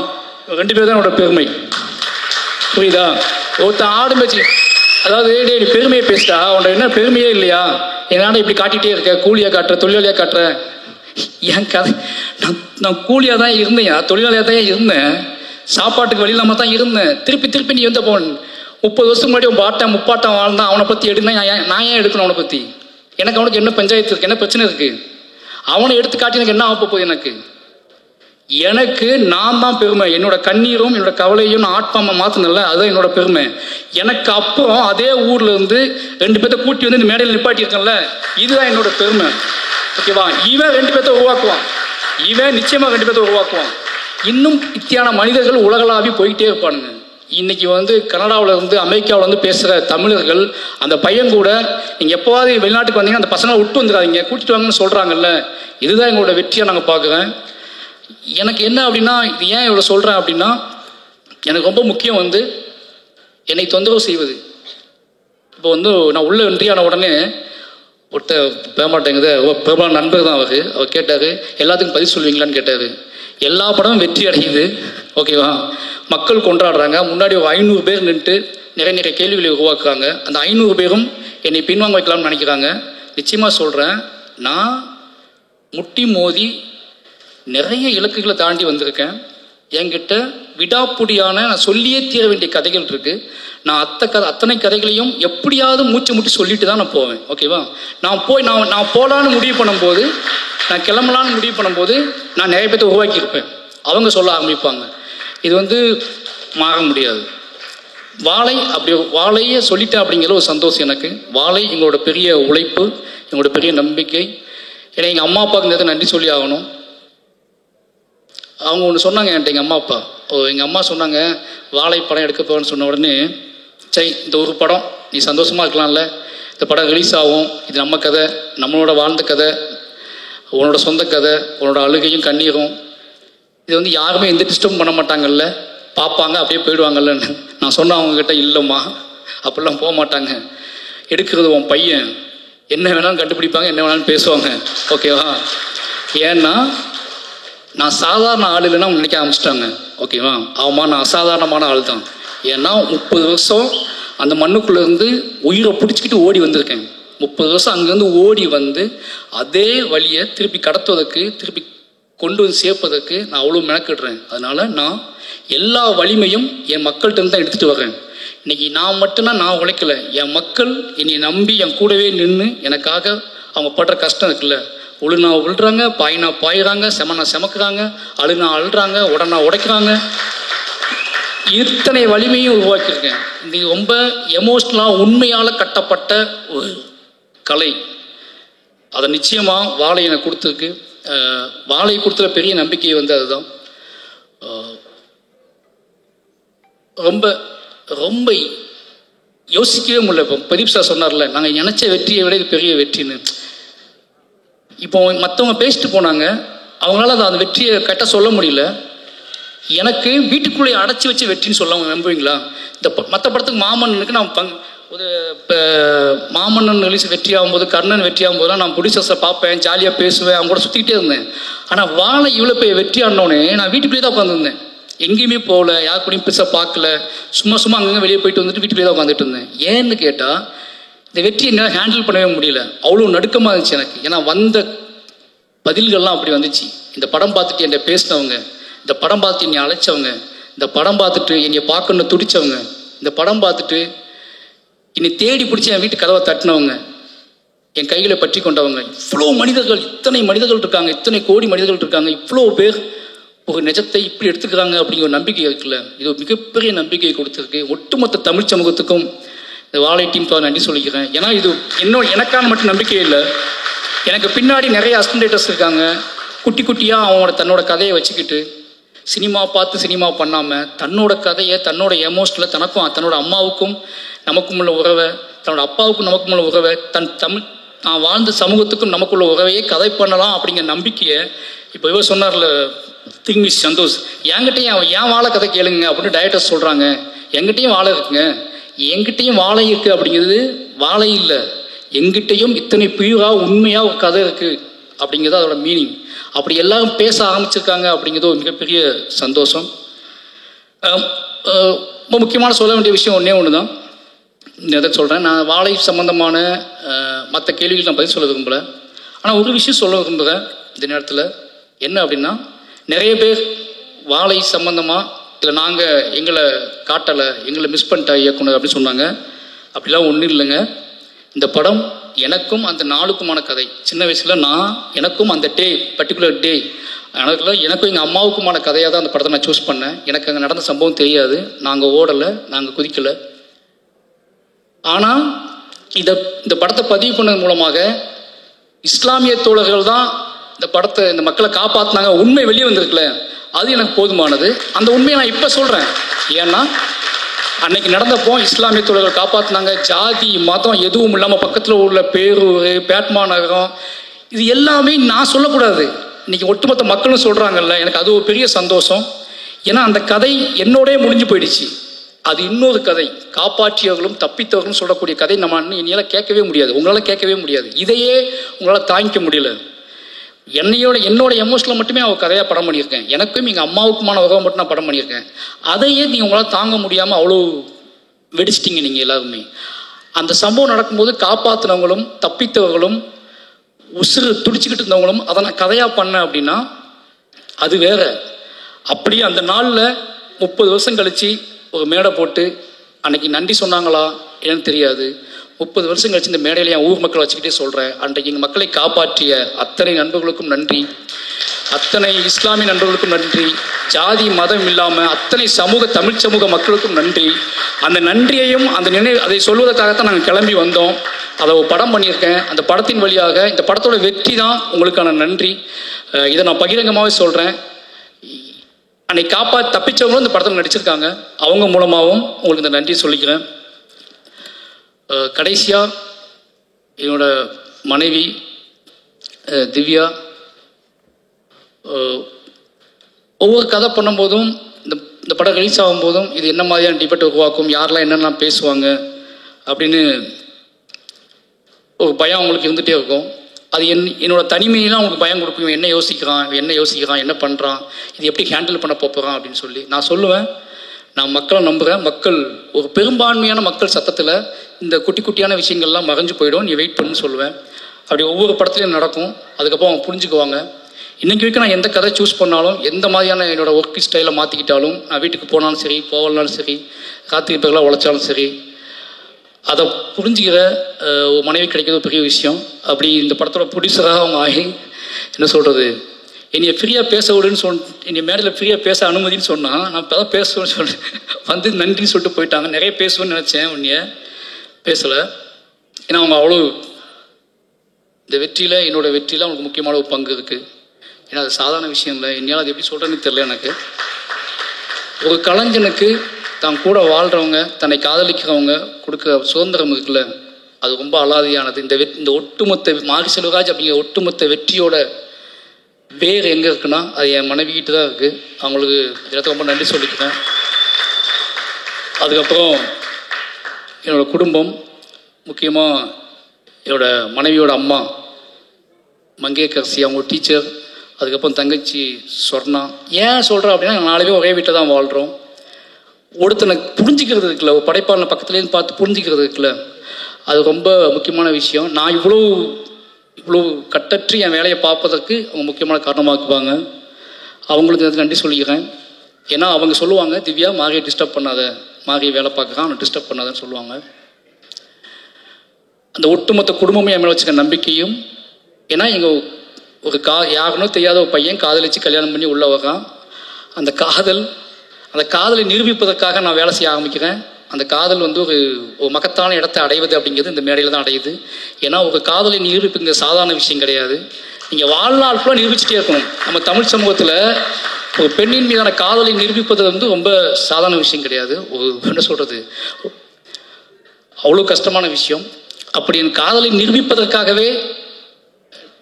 2 பேர் தான் என்னோட பெருமை. புரியுதா? ஒருத்தன் ஆடும் பேச்சு, அதாவது நீ பெருமையை பேசிட்டா உன்ட என்ன பெருமையே இல்லையா, என்னால இப்படி காட்டிகிட்டே இருக்க, கூலியாக காட்டுற, தொழிலாளியாக காட்டுற. என் கதை, நான் கூலியாக தான் இருந்தேன், தொழிலாளியாக தான் இருந்தேன், சாப்பாட்டுக்கு வழி இல்லாமல் தான் இருந்தேன். திருப்பி நீ வந்து போன் 30 வருஷம் முன்னாடி உன் பாட்டம் முப்பாட்டம் வாழ்ந்தான், அவனை பற்றி எடுனா நான் ஏன் எடுக்கணும்? அவனை பற்றி எனக்கு அவனுக்கு என்ன பஞ்சாயத்து இருக்குது, என்ன பிரச்சனை இருக்குது? அவனை எடுத்து காட்டி எனக்கு என்ன ஆக போகுது? எனக்கு நான் தான் பெருமை. என்னோட கண்ணீரும் என்னோட கவலையும் நான் ஆட்பாம மாற்றினல, அதுதான் என்னோட பெருமை. எனக்கு அப்புறம் அதே ஊர்ல இருந்து 2 பேர்த்த கூட்டி வந்து இந்த மேடையில் நிப்பாட்டியிருக்கேன்ல, இதுதான் என்னோட பெருமை. ஓகேவா? இவன் 2 பேர்த்த உருவாக்குவான், இவன் நிச்சயமா 2 பேர்த்த உருவாக்குவான். இன்னும் இத்தியான மனிதர்கள் உலகளாவி போயிட்டே இருப்பானுங்க. இன்னைக்கு வந்து கனடாவில் இருந்து அமெரிக்காவில் வந்து பேசுகிற தமிழர்கள், அந்த பையன் கூட நீங்கள் எப்போவாது வெளிநாட்டுக்கு வந்தீங்கன்னா அந்த பசங்களை விட்டு வந்துடாதீங்க, கூட்டிட்டு வாங்கன்னு சொல்கிறாங்கல்ல, இதுதான் எங்களோட வெற்றியாக நாங்கள் பார்க்குறேன். எனக்கு என்ன அப்படின்னா, இது ஏன் இவ்வளோ சொல்கிறேன் அப்படின்னா, எனக்கு ரொம்ப முக்கியம் வந்து என்னை தொந்தரவு செய்வது. இப்போ வந்து நான் உள்ள என்ட்ரியான உடனே ஒருத்தர் பேமாட்டேங்குது, பிரபல நண்பர் தான் அவர் கேட்டார், எல்லாத்துக்கும் பதில் சொல்லுவீங்களான்னு கேட்டார். எல்லா படமும் வெற்றி அடையுது, ஓகேவா, மக்கள் கொண்டாடுறாங்க. முன்னாடி ஒரு 500 பேர் நின்று நிறைய கேள்விகளை உருவாக்குறாங்க. அந்த 500 பேரும் என்னை பின்வாங்க வைக்கலாம்னு நினைக்கிறாங்க. நிச்சயமாக சொல்கிறேன், நான் முட்டி மோதி நிறைய இலக்குகளை தாண்டி வந்திருக்கேன். என்கிட்ட விடாப்புடியான நான் சொல்லியே தீர வேண்டிய கதைகள் இருக்குது. நான் அத்தனை கதைகளையும் எப்படியாவது மூச்சு முட்டி சொல்லிட்டு தான் நான் போவேன். ஓகேவா? நான் போகலான்னு முடிவு பண்ணும்போது, நான் கிளம்பலான்னு முடிவு பண்ணும்போது நான் நிறைய பேர்த்த உருவாக்கியிருப்பேன். அவங்க சொல்ல ஆரம்பிப்பாங்க. இது மாற முடியாது. வாழையே சொல்லிட்டேன் அப்படிங்கிற ஒரு சந்தோஷம் எனக்கு. வாழை எங்களோட பெரிய உழைப்பு, எங்களோட பெரிய நம்பிக்கை. ஏன்னா எங்கள் அம்மா அப்பாவுக்கு இந்த நன்றி சொல்லி ஆகணும். அவங்க ஒன்று சொன்னாங்க என்கிட்ட, எங்கள் அம்மா அப்பா. எங்கள் அம்மா சொன்னாங்க, வாழை படம் எடுக்க போவேன்னு சொன்ன உடனே, சரி இந்த ஒரு படம் நீ சந்தோஷமாக இருக்கலாம்ல, இந்த படம் ரிலீஸ் ஆகும், இது நம்ம கதை, நம்மளோட வாழ்ந்த கதை, உன்னோட சொந்த கதை, உன்னோட அழுகையும் கண்ணீரும், இது யாருமே எந்த டிஸ்டர்ப் பண்ண மாட்டாங்கல்ல, பார்ப்பாங்க அப்படியே போயிடுவாங்கல்லன்னு நான் சொன்னேன் அவங்கக்கிட்ட. இல்லைம்மா, அப்படிலாம் போக மாட்டாங்க, எடுக்கிறது உன் பையன், என்ன வேணாலும் கண்டுபிடிப்பாங்க, என்ன வேணாலும் பேசுவாங்க. ஓகேவா? ஏன்னா நான் சாதாரண ஆள் இல்லைன்னா அவங்க நினைக்க ஆரம்பிச்சிட்டாங்க. ஓகேவா? ஆமாம், நான் அசாதாரணமான ஆள் தான். ஏன்னா 30 வருஷம் அந்த மண்ணுக்குள்ளேருந்து உயிரை பிடிச்சிக்கிட்டு ஓடி வந்திருக்கேன். 30 வருஷம் அங்கேருந்து ஓடி வந்து அதே வழியை திருப்பி கடத்துவதற்கு, திருப்பி கொண்டு வந்து சேர்ப்பதற்கு நான் அவ்வளோ மெனக்கிடுறேன். அதனால் நான் எல்லா வலிமையும் என் மக்கள்கிட்ட தான் எடுத்துகிட்டு வரேன். இன்றைக்கி நான் மட்டும்தான் நான் உழைக்கலை, என் மக்கள் என்னை நம்பி என் கூடவே நின்று எனக்காக அவங்க படுற கஷ்டம் இருக்குல்ல, உழுனா விழுறாங்க, பாயினா பாயிறாங்க, செமனா செமக்குறாங்க, அழுனா அழுறாங்க, உடனா உடைக்கிறாங்க, இத்தனை வலிமையும் உருவாக்கியிருக்கேன். இது ரொம்ப எமோஷ்னலாக உண்மையால் கட்டப்பட்ட ஒரு கலை. அதை நிச்சயமாக வாழை எனக்கு கொடுத்துருக்கு. வாழை கொடுத்துற பெரிய நம்பிக்கை அதுதான். ரொம்ப ரொம்ப யோசிக்கவே முடியல. இப்போ பிரதீப் சார் சொன்னார்ல, நாங்கள் நினச்ச வெற்றியை விட இது பெரிய வெற்றின்னு. இப்போ மற்றவங்க பேசிட்டு போனாங்க, அவங்களால அந்த வெற்றியை கரெக்டாக சொல்ல முடியல. எனக்கு வீட்டுக்குள்ளே அடைச்சி வச்சு வெற்றின்னு சொல்ல நம்புவீங்களா? இந்த மற்ற படத்துக்கு மாமன்னனுக்கு நான் ஒரு இப்போ மாமன்னன் ரிலீஸ் வெற்றி ஆகும்போது, கர்ணன் வெற்றி ஆகும்போதுலாம் நான் ப்ரொடியூசர்ஸை பார்ப்பேன், ஜாலியாக பேசுவேன், அவங்க கூட சுற்றிக்கிட்டே இருந்தேன். ஆனால் வாழை இவ்வளோ போய் வெற்றி ஆனோடனே நான் வீட்டுக்குள்ளேயே தான் உட்காந்துருந்தேன். எங்கேயுமே போகல, யார் கூடயும் பெருசாக பார்க்கல, சும்மா அங்கங்கே வெளியே போயிட்டு வந்துட்டு வீட்டுக்குள்ளே தான் உட்காந்துட்டு இருந்தேன். ஏன்னு கேட்டால், இந்த வெற்றி என்னால் ஹேண்டில் பண்ணவே முடியல. அவ்வளோ நடுக்கமாக இருந்துச்சு எனக்கு. ஏன்னா வந்த பதில்கள்லாம் அப்படி வந்துச்சு. இந்த படம் பார்த்துட்டு என்னை பேசினவங்க, இந்த படம் பார்த்துட்டு என்னை அழைச்சவங்க, இந்த படம் பார்த்துட்டு என்னை பார்க்கணுன்னு துடிச்சவங்க, இந்த படம் பார்த்துட்டு என்னை தேடி பிடிச்சி என் வீட்டு கதவை தட்டினவங்க, என் கைகளை பற்றி கொண்டவங்க, இவ்வளோ மனிதர்கள், இத்தனை மனிதர்கள் இருக்காங்க, இத்தனை கோடி மனிதர்கள் இருக்காங்க, இவ்வளோ பேர் ஒரு நிஜத்தை இப்படி எடுத்துக்கிறாங்க அப்படிங்கிற ஒரு நம்பிக்கை இருக்குல்ல, இது ஒரு மிகப்பெரிய நம்பிக்கையை கொடுத்துருக்கு. ஒட்டுமொத்த தமிழ் சமூகத்துக்கும் இந்த வாழை டீமுக்காக நன்றி சொல்லிக்கிறேன். ஏன்னா இது எனக்கான மட்டும் நம்பிக்கை இல்லை, எனக்கு பின்னாடி நிறைய அசிஸ்டன்டேட்டர்ஸ் இருக்காங்க. குட்டி குட்டியாக அவங்களோட தன்னோட கதையை வச்சுக்கிட்டு சினிமா பார்த்து சினிமா பண்ணாமல் தன்னோட கதையை, தன்னோட எமோஷனில் தனக்கும் தன்னோட அம்மாவுக்கும் நமக்கும் உள்ள உறவை, தன்னோட அப்பாவுக்கும் நமக்கும் உள்ள உறவை, நான் வாழ்ந்த சமூகத்துக்கும் நமக்குள்ள உறவையே கதை பண்ணலாம் அப்படிங்கிற நம்பிக்கையை இப்போ இவர் சொன்னார்ல திங்மிஸ் சந்தோஷ், என்கிட்டையும் ஏன் வாழை கதை கேளுங்க அப்படின்னு டைரக்டர்ஸ் சொல்கிறாங்க. எங்கிட்டையும் வாழை இருக்குங்க, எங்கிட்டையும் வாழை இருக்குது அப்படிங்கிறது வாழை இல்லை, எங்கிட்டையும் இத்தனை பியூராக உண்மையாக ஒரு கதை இருக்குது அப்படிங்கிறது அதோட மீனிங். அப்படி எல்லாரும் பேச ஆரம்பிச்சிருக்காங்க அப்படிங்கிறது ஒரு மிகப்பெரிய சந்தோஷம். ரொம்ப முக்கியமான சொல்ல வேண்டிய விஷயம் ஒன்று தான், எதை சொல்கிறேன். நான் வாழை சம்பந்தமான மற்ற கேள்விகள் நான் பதில் சொல்ல விரும்பலை. ஆனால் ஒரு விஷயம் சொல்ல விரும்புகிறேன் இந்த நேரத்தில். என்ன அப்படின்னா, நிறைய பேர் வாழை சம்பந்தமாக இல்லை நாங்கள் எங்களை காட்டலை, எங்களை மிஸ் பண்ணிட்டா இயக்குனர் அப்படின்னு சொன்னாங்க. அப்படிலாம் ஒன்றும் இல்லைங்க. இந்த படம் எனக்கும் அந்த நாளுக்குமான கதை. சின்ன வயசில் எனக்கும் அந்த டே, பர்டிகுலர் டே, எனக்கும் எங்கள் அம்மாவுக்குமான கதையாக தான் அந்த படத்தை நான் சூஸ் பண்ணேன். எனக்கு அங்கே நடந்த சம்பவம் தெரியாது, நாங்கள் ஓடலை, நாங்கள் குதிக்கலை. ஆனால் இந்த படத்தை பதிவு பண்ணது மூலமாக இஸ்லாமிய தோழர்கள் தான் இந்த மக்களை காப்பாற்றினாங்க, உண்மை வெளியே வந்திருக்குல்ல, அது எனக்கு போதுமானது. அந்த உண்மையை நான் இப்போ சொல்கிறேன். ஏன்னா அன்னைக்கு நடந்தப்போ இஸ்லாமிய தோழர்கள் காப்பாற்றினாங்க. ஜாதி மதம் எதுவும் இல்லாமல் பக்கத்தில் உள்ள பேரூர், பேட்மா நகரம், இது எல்லாமே நான் சொல்லக்கூடாது, இன்னைக்கு ஒட்டுமொத்த மக்களும் சொல்கிறாங்கல்ல, எனக்கு அது ஒரு பெரிய சந்தோஷம். ஏன்னா அந்த கதை என்னோடய முடிஞ்சு போயிடுச்சு. அது இன்னொரு கதை, காப்பாற்றியவர்களும் தப்பித்தவர்களும் சொல்லக்கூடிய கதை நம்ம என்னால் கேட்கவே முடியாது, உங்களால் கேட்கவே முடியாது. இதையே உங்களால் தாங்கிக்க முடியல. என்னோட எமோஷனில் மட்டுமே நான் கதையாக படம் பண்ணியிருக்கேன். எனக்கும் எங்கள் அம்மாவுக்குமான உறவை மட்டும் நான் படம் பண்ணியிருக்கேன். அதையே நீங்கள் உங்களால் தாங்க முடியாமல் அவ்வளோ வெடிச்சிட்டிங்க நீங்கள் எல்லாருமே. அந்த சம்பவம் நடக்கும்போது காப்பாற்றினவங்களும் தப்பித்தவர்களும் உசுறு துடிச்சுக்கிட்டு இருந்தவங்களும் அதை நான் கதையாக பண்ணேன் அப்படின்னா அது வேற. அப்படியே அந்த நாளில் 30 வருஷம் கழித்து ஒரு மேடை போட்டு அன்னைக்கு நன்றி சொன்னாங்களா என்னன்னு தெரியாது. 30 வருஷம் கழிச்சு இந்த மேடையில் என் ஊர் மக்களை வச்சுக்கிட்டே சொல்கிறேன், அன்றைக்கு எங்கள் மக்களை காப்பாற்றிய அத்தனை நண்பர்களுக்கும் நன்றி, அத்தனை இஸ்லாமிய நண்பர்களுக்கும் நன்றி, ஜாதி மதம் இல்லாமல் அத்தனை தமிழ் சமூக மக்களுக்கும் நன்றி. அந்த நன்றியையும் அதை சொல்வதற்காகத்தான் நாங்கள் கிளம்பி வந்தோம். அதை ஒரு படம் பண்ணியிருக்கேன். அந்த படத்தின் வழியாக இந்த படத்தோட வெற்றி தான் உங்களுக்கான நன்றி. இதை நான் பகிரங்கமாகவே சொல்கிறேன். அன்னைக்கு தப்பிச்சவங்களும் இந்த படத்தில் நடிச்சிருக்காங்க. அவங்க மூலமாகவும் உங்களுக்கு இந்த நன்றி சொல்லிக்கிறேன். கடைசியாக என்னோட மனைவி திவ்யா, ஒவ்வொரு கதை பண்ணும்போதும் இந்த படம் ரிலீஸ் ஆகும்போதும் இது என்ன மாதிரியான டிபேட் உருவாக்கும், யாரெல்லாம் என்னெல்லாம் பேசுவாங்க அப்படின்னு ஒரு பயம் அவங்களுக்கு இருந்துகிட்டே இருக்கும். அது என்னோட தனிமையெல்லாம் அவங்களுக்கு பயம் கொடுக்கும். என்ன யோசிக்கிறான், என்ன பண்ணுறான், இது எப்படி ஹேண்டில் பண்ண போகிறான் அப்படின்னு சொல்லி நான் சொல்லுவேன். நான் மக்களை நம்புகிறேன். மக்கள் ஒரு பெரும்பான்மையான மக்கள் சத்தத்தில் இந்த குட்டி குட்டியான விஷயங்கள்லாம் மறைஞ்சு போயிடும், நீ வெயிட் பண்ணுன்னு சொல்லுவேன். அப்படி ஒவ்வொரு படத்துலையும் நடக்கும். அதுக்கப்புறம் அவங்க புரிஞ்சுக்குவாங்க. இன்றைக்கி வரைக்கும் நான் எந்த கதை சூஸ் பண்ணாலும், எந்த மாதிரியான என்னோடய ஒர்க் ஸ்டைலை மாற்றிக்கிட்டாலும், நான் வீட்டுக்கு போனாலும் சரி, போகலனாலும் சரி, ராத்திரி பகலாக உழைச்சாலும் சரி, அதை புரிஞ்சுக்கிற ஒரு மனைவி கிடைக்கிறது பெரிய விஷயம். அப்படி இந்த படத்தோட ப்ரொடியூசராக அவங்க ஆகி என்ன சொல்கிறது, என்னைய ஃப்ரீயாக பேச விடுன்னு என்னை மேடையில் ஃப்ரீயாக பேச அனுமதின்னு சொன்னால் நான் இப்போ தான் பேசுவேன்னு சொல்கிறேன். வந்து நன்றின்னு சொல்லிட்டு போயிட்டாங்க. நிறைய பேசுவேன்னு நினச்சேன், உன்னைய பேசலை. ஏன்னா அவங்க அவ்வளோ இந்த வெற்றியில், என்னோட வெற்றியில் அவங்களுக்கு முக்கியமான ஒரு பங்கு இருக்குது. ஏன்னா அது சாதாரண விஷயம் இல்லை. என்னால் அது எப்படி சொல்கிறேன்னு தெரியல எனக்கு. ஒரு கலைஞனுக்கு தான் கூட வாழ்கிறவங்க, தன்னை காதலிக்கிறவங்க கொடுக்குற சுதந்திரம் இருக்குல்ல, அது ரொம்ப அலாதியானது. இந்த ஒட்டுமொத்த மாரி செல்வராஜ் அப்படிங்கிற ஒட்டுமொத்த வெற்றியோட வேறு எங்கே இருக்குன்னா அது என் மனைவிக்கிட்ட தான் இருக்குது. அவங்களுக்கு இடத்துல ரொம்ப நன்றி சொல்லிக்கிறேன். அதுக்கப்புறம் என்னோடய குடும்பம், முக்கியமாக என்னோட மனைவியோட அம்மா மங்கேக்கரசி, அவங்க டீச்சர். அதுக்கப்புறம் தங்கச்சி சொர்ணா. ஏன் சொல்கிறேன் அப்படின்னா, நாங்கள் 4 பேர் ஒரே வீட்டில் தான் வாழ்கிறோம். ஒருத்தனை புரிஞ்சிக்கிறது இருக்குல்ல, ஒரு படைப்பாளனை பக்கத்துலேருந்து பார்த்து புரிஞ்சிக்கிறது இருக்குல்ல, அது ரொம்ப முக்கியமான விஷயம். நான் இவ்வளோ கட்டற்று என் வேலையை பார்ப்பதற்கு அவங்க முக்கியமான காரணமாக்குவாங்க. அவங்களுக்கு அதுக்கு நன்றி சொல்லிக்கிறேன். ஏன்னா அவங்க சொல்லுவாங்க, திவ்யா மாரியை டிஸ்டர்ப் பண்ணாத, மாரியை வேலை பார்க்குறான், அவனை டிஸ்டர்ப் பண்ணாதன்னு சொல்லுவாங்க. அந்த ஒட்டுமொத்த குடும்பமே என் மேலே வச்சுக்க நம்பிக்கையும். ஏன்னா எங்கள் ஒரு யாருன்னோ தெரியாத ஒரு பையன் காதலிச்சு கல்யாணம் பண்ணி உள்ள வரான். அந்த காதலை நிரூபிப்பதற்காக நான் வேலை செய்ய ஆரம்பிக்கிறேன். அந்த காதல் வந்து ஒரு மகத்தான இடத்தை அடைவது அப்படிங்கிறது இந்த மேடையில் தான் அடையுது. ஏன்னா ஒரு காதலை நிரூபிப்புங்க சாதாரண விஷயம் கிடையாது. நீங்கள் வாழ்நாள் ஃபுல்லாக நிரூபிச்சுட்டே இருக்கணும். நம்ம தமிழ் சமூகத்தில் ஒரு பெண்ணின் மீதான காதலை நிரூபிப்பது வந்து ரொம்ப சாதாரண விஷயம் கிடையாது. என்ன சொல்கிறது, அவ்வளோ கஷ்டமான விஷயம். அப்படி என் காதலை நிரூபிப்பதற்காகவே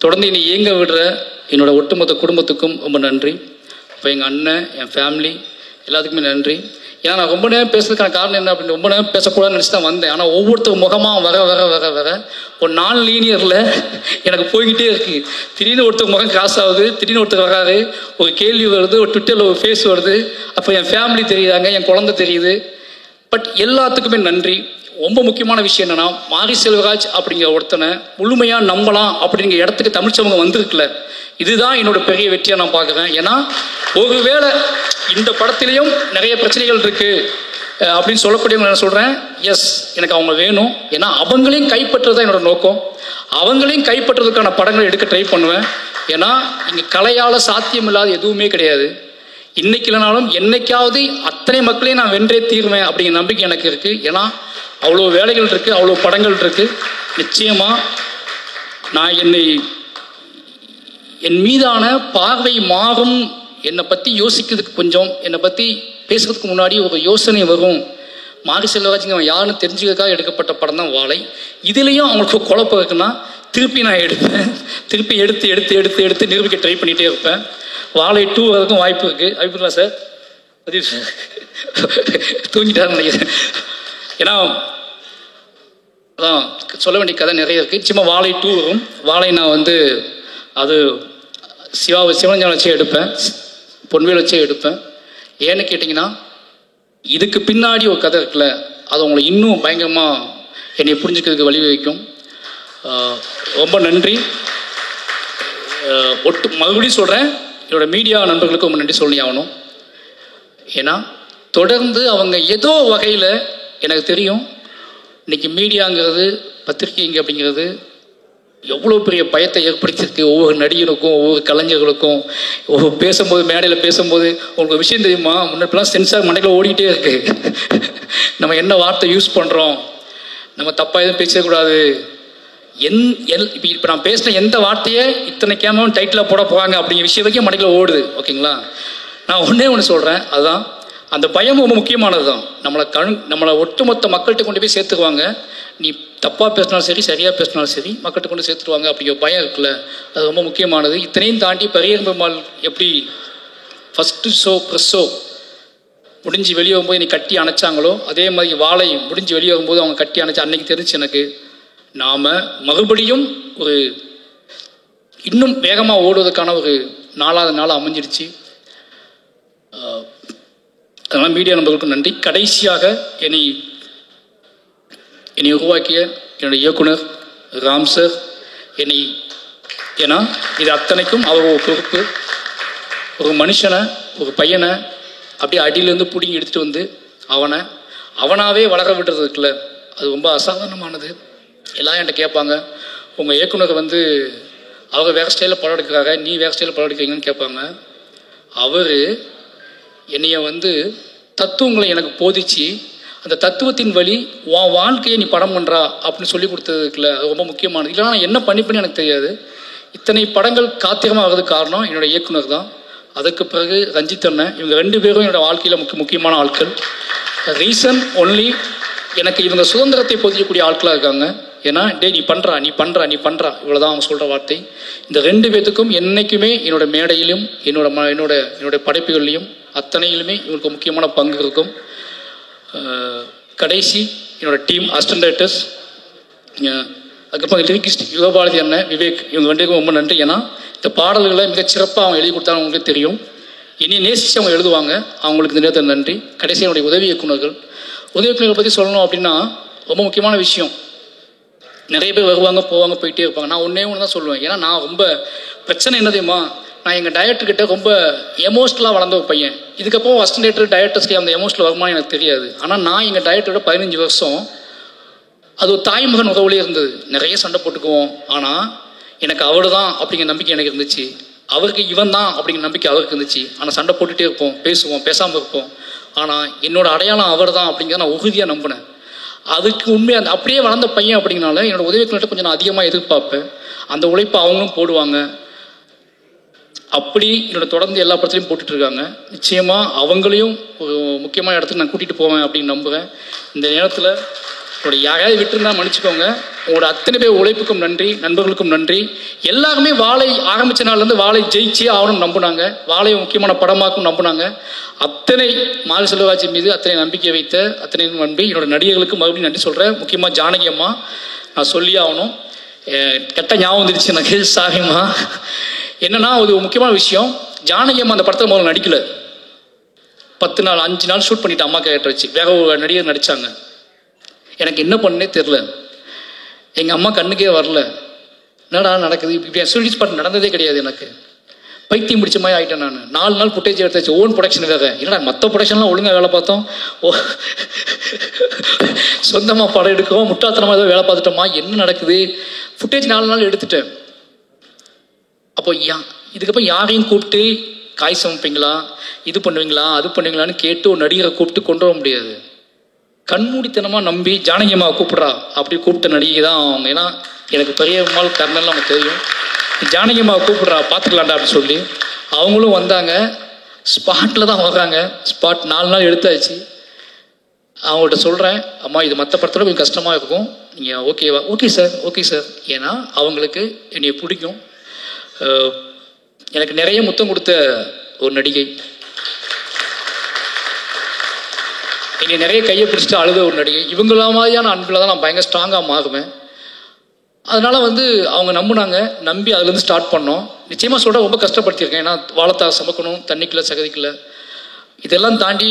தொடர்ந்து என்னை இயங்க விடுற என்னோட ஒட்டுமொத்த குடும்பத்துக்கும் ரொம்ப நன்றி. இப்போ எங்கள் அண்ணன், என் ஃபேமிலி எல்லாத்துக்குமே நன்றி. ஏன்னா நான் ரொம்ப நேரம் பேசுறதுக்கான காரணம் என்ன அப்படின்னு, ரொம்ப நேரம் பேசக்கூடாதுன்னு நினச்சி தான் வந்தேன். ஆனால் ஒவ்வொருத்தர் முகமாக வர ஒரு நான் லீனியரில் எனக்கு போய்கிட்டே இருக்குது. திடீர்னு ஒருத்தர் முகம் கிராஸ் ஆகுது, திடீர்னு ஒருத்தர் வராது, ஒரு கேள்வி வருது, ஒரு ட்விட்டரில் ஒரு ஃபேஸ் வருது, அப்போ என் ஃபேமிலி தெரியுதாங்க, என் குழந்தை தெரியுது. பட் எல்லாத்துக்குமே நன்றி. ரொம்ப முக்கியமான விஷயம் என்னென்னா, மாரி செல்வராஜ் அப்படிங்கிற ஒருத்தனை முழுமையாக நம்பலாம் அப்படிங்கிற இடத்துக்கு தமிழ் சமூகம் வந்திருக்குல்ல, இதுதான் என்னோட பெரிய வெற்றியாக நான் பார்க்குறேன். ஏன்னா ஒருவேளை இந்த படத்திலையும் நிறைய பிரச்சனைகள் இருக்குது அப்படின்னு சொல்லக்கூடியவங்க நான் சொல்கிறேன், எஸ் எனக்கு அவங்க வேணும். ஏன்னா அவங்களையும் கைப்பற்றுறது தான் என்னோட நோக்கம். அவங்களையும் கைப்பற்றுறதுக்கான படங்களை எடுக்க ட்ரை பண்ணுவேன். ஏன்னா இங்கே கலையால் சாத்தியம் இல்லாத எதுவுமே கிடையாது. இன்னைக்கு இல்லைனாலும் என்னைக்காவது அத்தனை மக்களையும் நான் வென்றே தீர்வேன் அப்படிங்கிற நம்பிக்கை எனக்கு இருக்குது. ஏன்னா அவ்வளோ வேலைகள் இருக்குது, அவ்வளோ படங்கள் இருக்குது. நிச்சயமாக நான் என் மீதான பார்வை மாறும். என்னை பற்றி யோசிக்கிறதுக்கு கொஞ்சம், என்னை பற்றி பேசுறதுக்கு முன்னாடி ஒரு யோசனை வரும். மாரி செல்வராஜ் அவன் யாருன்னு தெரிஞ்சுக்கிறதுக்காக எடுக்கப்பட்ட படம் தான் வாழை. இதுலேயும் அவங்களுக்கு குழப்பம் இருக்குன்னா திருப்பி நான் எடுப்பேன். திருப்பி எடுத்து நிரூபிக்க ட்ரை பண்ணிகிட்டே இருப்பேன். வாழை 2 வரதுக்கும் வாய்ப்பு இருக்குது. வாய்ப்புங்களா சார்? தூங்கிட்டாருன்னு நினைக்கிறேன். ஏன்னா அதான் சொல்ல வேண்டிய கதை நிறைய இருக்குது. சும்மா வாழை 2 வரும். வாழை நான் வந்து அது சிவனஞ்சான வச்சே எடுப்பேன், பொன்வேல் வச்சே எடுப்பேன். ஏன்னு கேட்டிங்கன்னா, இதுக்கு பின்னாடி ஒரு கதை இருக்குல்ல, அது உங்களை இன்னும் பயங்கரமாக என்னை புரிஞ்சுக்கிறதுக்கு வழிவகுக்கும். ரொம்ப நன்றி. மறுபடியும் சொல்கிறேன், என்னோட மீடியா நண்பர்களுக்கு ரொம்ப நன்றி சொல்லி ஆகணும். ஏன்னா தொடர்ந்து அவங்க ஏதோ வகையில், எனக்கு தெரியும் இன்றைக்கி மீடியாங்கிறது, பத்திரிகைங்க அப்படிங்கிறது எவ்வளோ பெரிய பயத்தை ஏற்படுத்தியிருக்கு ஒவ்வொரு நடிகருக்கும், ஒவ்வொரு கலைஞர்களுக்கும். ஒவ்வொரு பேசும்போது, மேடையில் பேசும்போது, உங்களுக்கு விஷயம் தெரியுமா, முன்னாடிலாம் சென்சார் மண்டையில் ஓடிக்கிட்டே இருக்குது. நம்ம என்ன வார்த்தை யூஸ் பண்ணுறோம், நம்ம தப்பாக எதுவும் பேசக்கூடாது, இப்போ நான் பேசின எந்த வார்த்தையே இத்தனை கேமராவும் டைட்டிலாக போட போகிறாங்க அப்படிங்கிற விஷயம் வரைக்கும் மண்டையில் ஓடுது. ஓகேங்களா? நான் ஒன்று சொல்கிறேன், அதுதான் அந்த பயம் ரொம்ப முக்கியமானது தான். நம்மளை ஒட்டுமொத்த மக்கள்கிட்ட கொண்டு போய் சேர்த்துக்குவாங்க. நீ தப்பாக பேசினாலும் சரி, சரியாக பேசினாலும் சரி, மக்கள்கிட்ட கொண்டு சேர்த்துருவாங்க அப்படிங்கிற பயம் இருக்குல்ல, அது ரொம்ப முக்கியமானது. இத்தனையும் தாண்டி பரியர் பெருமாள் எப்படி ஃபஸ்ட்டு ஷோ ப்ரெஸ் ஷோ முடிஞ்சு வெளியே வரும்போது நீ கட்டி அணைச்சாங்களோ, அதே மாதிரி வாழை முடிஞ்சு வெளியே வரும்போது அவங்க கட்டி அணைச்சி அன்னைக்கு தெரிஞ்சு எனக்கு நாம் மறுபடியும் ஒரு இன்னும் வேகமாக ஓடுவதற்கான ஒரு நாளாவது நாள் அமைஞ்சிடுச்சு. அதனால் மீடியா நண்பர்களுக்கும் நன்றி. கடைசியாக என்னை உருவாக்கிய என்னுடைய இயக்குனர் ராம் சார், ஏன்னா இது அத்தனைக்கும் அவர் ஒரு பொறுப்பு. ஒரு மனுஷனை, ஒரு பையனை அப்படியே அடியிலேருந்து பிடிங்கி எடுத்துகிட்டு வந்து அவனாவே வளர விடுறது இருக்குல்ல, அது ரொம்ப அசாதாரணமானது. எல்லாம் என்கிட்ட கேட்பாங்க, உங்கள் இயக்குனர் அவங்க வேறு ஸ்டைலில் படம் எடுக்கிறாங்க, நீ வேறு ஸ்டைலில் படம் எடுக்கிறீங்கன்னு கேட்பாங்க. அவர் என்னைய தத்துவங்களை எனக்கு போதிச்சு, அந்த தத்துவத்தின் வழி உன் வாழ்க்கையை நீ படம் பண்ணுறா அப்படின்னு சொல்லி கொடுத்ததுக்குல அது ரொம்ப முக்கியமானது. இல்லைனா நான் என்ன பண்ணிப்பேன்னு எனக்கு தெரியாது. இத்தனை படங்கள் காத்திரமாக ஆகிறதுக்கு காரணம் என்னோடய இயக்குனர் தான். அதுக்கு பிறகு ரஞ்சித் அண்ணன், இவங்க 2 பேரும் என்னோடய வாழ்க்கையில் முக்கியமான ஆட்கள். ரீசன் ஒன்லி எனக்கு இவங்க சுதந்திரத்தை போதிக்கக்கூடிய ஆட்களாக இருக்காங்க. ஏன்னா நீ பண்ணுறா இவ்வளோதான் அவங்க சொல்கிற வார்த்தை. இந்த 2 பேத்துக்கும் என்றைக்குமே என்னோட மேடையிலும் என்னோட படைப்புகள்லையும் அத்தனையிலுமே இவங்களுக்கு முக்கியமான பங்கு இருக்கும். கடைசி என்னோட டீம் அசிஸ்டன்ட் டைரக்டர்ஸ், அதுக்கப்புறம் லிரிக்கிஸ்ட் யுகபாரதி அண்ணன், விவேக், இவங்க 2 பேருக்கும் ரொம்ப நன்றி. ஏன்னா இந்த பாடல்களை மிகச்சிறப்பாக அவங்க எழுதி கொடுத்தாங்க, அவங்களுக்கு தெரியும். இனி நேசித்து அவங்க எழுதுவாங்க, அவங்களுக்கு இந்த நேரத்தில் நன்றி. கடைசி என்னுடைய உதவி இயக்குநர்கள் பற்றி சொல்லணும் அப்படின்னா ரொம்ப முக்கியமான விஷயம். நிறைய பேர் வருவாங்க, போவாங்க, போயிட்டே இருப்பாங்க. நான் ஒன்றே தான் சொல்லுவேன். ஏன்னா நான் ரொம்ப பிரச்சனை என்ன தெரியுமா, நான் எங்கள் டைரக்டர்கிட்ட ரொம்ப எமோஷ்னலாக வளர்ந்த ஒரு பையன். இதுக்கப்புறம் அசிஸ்டன்ட் டைரக்டர்ஸ்க்கு அந்த எமோஷனல் வருமானம் எனக்கு தெரியாது. ஆனால் நான் எங்கள் டைரக்டரோட 15 வருஷம் அது ஒரு தாய்மகன் உறவுலேயே இருந்தது. நிறைய சண்டை போட்டுக்குவோம், ஆனால் எனக்கு அவரு தான் அப்படிங்கிற நம்பிக்கை எனக்கு இருந்துச்சு, அவருக்கு இவன் தான் அப்படிங்கிற நம்பிக்கை அவருக்கு இருந்துச்சு. ஆனால் சண்டை போட்டுகிட்டே இருப்போம், பேசுவோம், பேசாமல் இருப்போம். ஆனால் என்னோட அடையாளம் அவர் தான் அப்படிங்கிறத நான் உறுதியாக நம்பினேன். அதுக்கு உண்மையாக அந்த அப்படியே வளர்ந்த பையன் அப்படிங்கிறனால என்னோடய உதவிக்கிட்ட கொஞ்சம் நான் அதிகமாக எதிர்பார்ப்பேன். அந்த உழைப்பை அவங்களும் போடுவாங்க. அப்படி என்னோட தொடர்ந்து எல்லா படத்துலையும் போட்டுட்ருக்காங்க. நிச்சயமாக அவங்களையும் ஒரு முக்கியமான இடத்துக்கு நான் கூட்டிகிட்டு போவேன் அப்படின்னு நம்புவேன். இந்த நேரத்தில் உங்களோட யாரையாவது விட்டுருந்தா மன்னிச்சுக்கோங்க. உங்களோட அத்தனை பேர் உழைப்புக்கும் நன்றி, நண்பர்களுக்கும் நன்றி. எல்லாருமே வாழை ஆரம்பித்த நாள்லேருந்து வாழை ஜெயிச்சே ஆகணும்னு நம்பினாங்க, வாழையை முக்கியமான படமாக்கும் நம்பினாங்க. அத்தனை மாரி செல்வராஜ் மீது அத்தனை நம்பிக்கை வைத்த அத்தனை நம்பி என்னோட நடிகர்களுக்கு மறுபடியும் நன்றி சொல்கிறேன். முக்கியமாக ஜானகி அம்மா நான் சொல்லி ஆகணும். கெட்ட ஞாபகம் வந்துடுச்சு எனக்கு, சாரிம்மா. என்னன்னா ஒரு முக்கியமான விஷயம், ஜானகி அம்மா அந்த படத்தை முதல்ல நடிக்கல. 10 நாள் 5 நாள் ஷூட் பண்ணிட்டு அம்மா கேரக்டர் வச்சு வேற ஒரு நடிகர் நடித்தாங்க. எனக்கு என்ன பண்ணே தெரில, எங்கள் அம்மா கண்ணுக்கே வரல. என்னடா நடக்குது இப்படி ஷூட்டிங் ஸ்பாட் நடந்ததே கிடையாது. எனக்கு பைத்தியம் பிடிச்ச மாதிரி ஆகிட்டேன். நான் 4 நாள் ஃபுட்டேஜ் எடுத்தாச்சு, ஓன் ப்ரொடக்ஷனுக்காக. என்னடா மற்ற ப்ரொடக்ஷன்லாம் ஒழுங்காக வேலை பார்த்தோம், சொந்தமாக படம் எடுக்கவும் முட்டாள்தனமாக ஏதோ வேலை பார்த்துட்டோமா, என்ன நடக்குது? ஃபுட்டேஜ் 4 நாள் எடுத்துட்டேன். அப்போ இதுக்கப்புறம் யாரையும் கூப்பிட்டு காய் சமைப்பீங்களா, இது பண்ணுவீங்களா, அது பண்ணுவீங்களான்னு கேட்டு ஒரு நடிகரை கூப்பிட்டு கொண்டு வர முடியாது. கண்மூடித்தனமாக நம்பி ஜானகி அம்மாவை கூப்பிட்றா அப்படி கூப்பிட்ட நடிகை தான் அவங்க. ஏன்னா எனக்கு பெரியம்மாள் கர்னல் அவங்க தெரியும். ஜானகி அம்மாவை கூப்பிட்றா பார்த்துக்கலாண்டா அப்படின்னு சொல்லி அவங்களும் வந்தாங்க. ஸ்பாட்டில் தான் வர்றாங்க. ஸ்பாட் 4 நாள் எடுத்தாச்சு. அவங்கள்ட்ட சொல்கிறேன், அம்மா இது மற்ற படத்தோட கொஞ்சம் கஷ்டமாக இருக்கும், நீங்கள் ஓகேவா? Okay sir. ஏன்னா அவங்களுக்கு என்னை பிடிக்கும். எனக்கு நிறைய முத்தம் கொடுத்த ஒரு நடிகை, என்னை நிறைய கையை பிடிச்சிட்டு அழுத ஒரு நடிகை. இவங்கள மாதிரியான அன்பில் தான் நான் பயங்கர ஸ்ட்ராங்காக மாறுவேன். அதனால் அவங்க நம்பினாங்க, நம்பி அதுலேருந்து ஸ்டார்ட் பண்ணோம். நிச்சயமாக சொல்கிற ரொம்ப கஷ்டப்படுத்தியிருக்கேன். ஏன்னா வாழைத்தார் சமைக்கணும், தண்ணிக்குள்ள சகதிக்குள்ள, இதெல்லாம் தாண்டி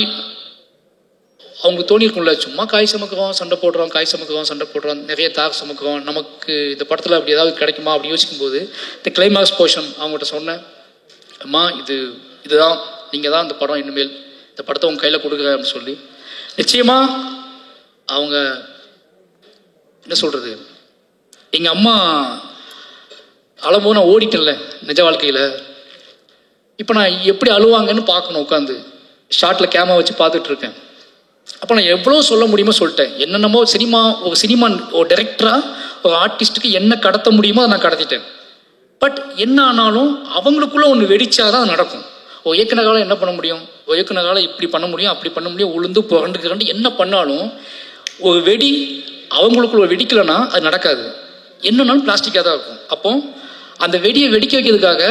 அவங்களுக்கு தோணியிருக்கும்ல, சும்மா காய் சமைக்கிறோம் சண்டை போடுறோம், காய் சமைக்கிறோம் சண்டை போடுறோம், நிறைய தார் சமைக்கிறோம், நமக்கு இந்த படத்தில் அப்படி ஏதாவது கிடைக்குமா அப்படின்னு யோசிக்கும்போது இந்த கிளைமாக்ஸ் போர்ஷன் அவங்ககிட்ட சொன்னேன், அம்மா இதுதான் நீங்கள் தான் இந்த படம், இனிமேல் இந்த படத்தை உங்கள் கையில் கொடுக்குறேன் அப்படின்னு சொல்லி. நிச்சயமாக அவங்க என்ன சொல்கிறது, எங்கள் அம்மா அழும்போது நான் ஓடிட்டேன்ல நிஜ வாழ்க்கையில். இப்போ நான் எப்படி அழுவாங்கன்னு பார்க்கணும், உட்காந்து ஷார்ட்டில் கேமரா வச்சு பார்த்துட்ருக்கேன். அப்போ நான் எவ்வளோ சொல்ல முடியுமோ சொல்லிட்டேன். என்னென்னமோ ஒரு சினிமா ஒரு டைரக்டராக ஒரு ஆர்டிஸ்ட்டுக்கு என்ன கடத்த முடியுமோ அதை நான் கடத்திட்டேன். பட் என்ன ஆனாலும் அவங்களுக்குள்ளே ஒன்று வெடிச்சாதான் அது நடக்கும். ஒரு இயக்குனரால் என்ன பண்ண முடியும், ஒரு இயக்குனரால் இப்படி பண்ண முடியும், அப்படி பண்ண முடியும், உளுந்து புரண்டு என்ன பண்ணாலும் ஒரு வெடி அவங்களுக்குள்ள வெடிக்கலைன்னா அது நடக்காது. என்னன்னாலும் பிளாஸ்டிக்காக தான் இருக்கும். அப்போ அந்த வெடியை வெடிக்க வைக்கிறதுக்காக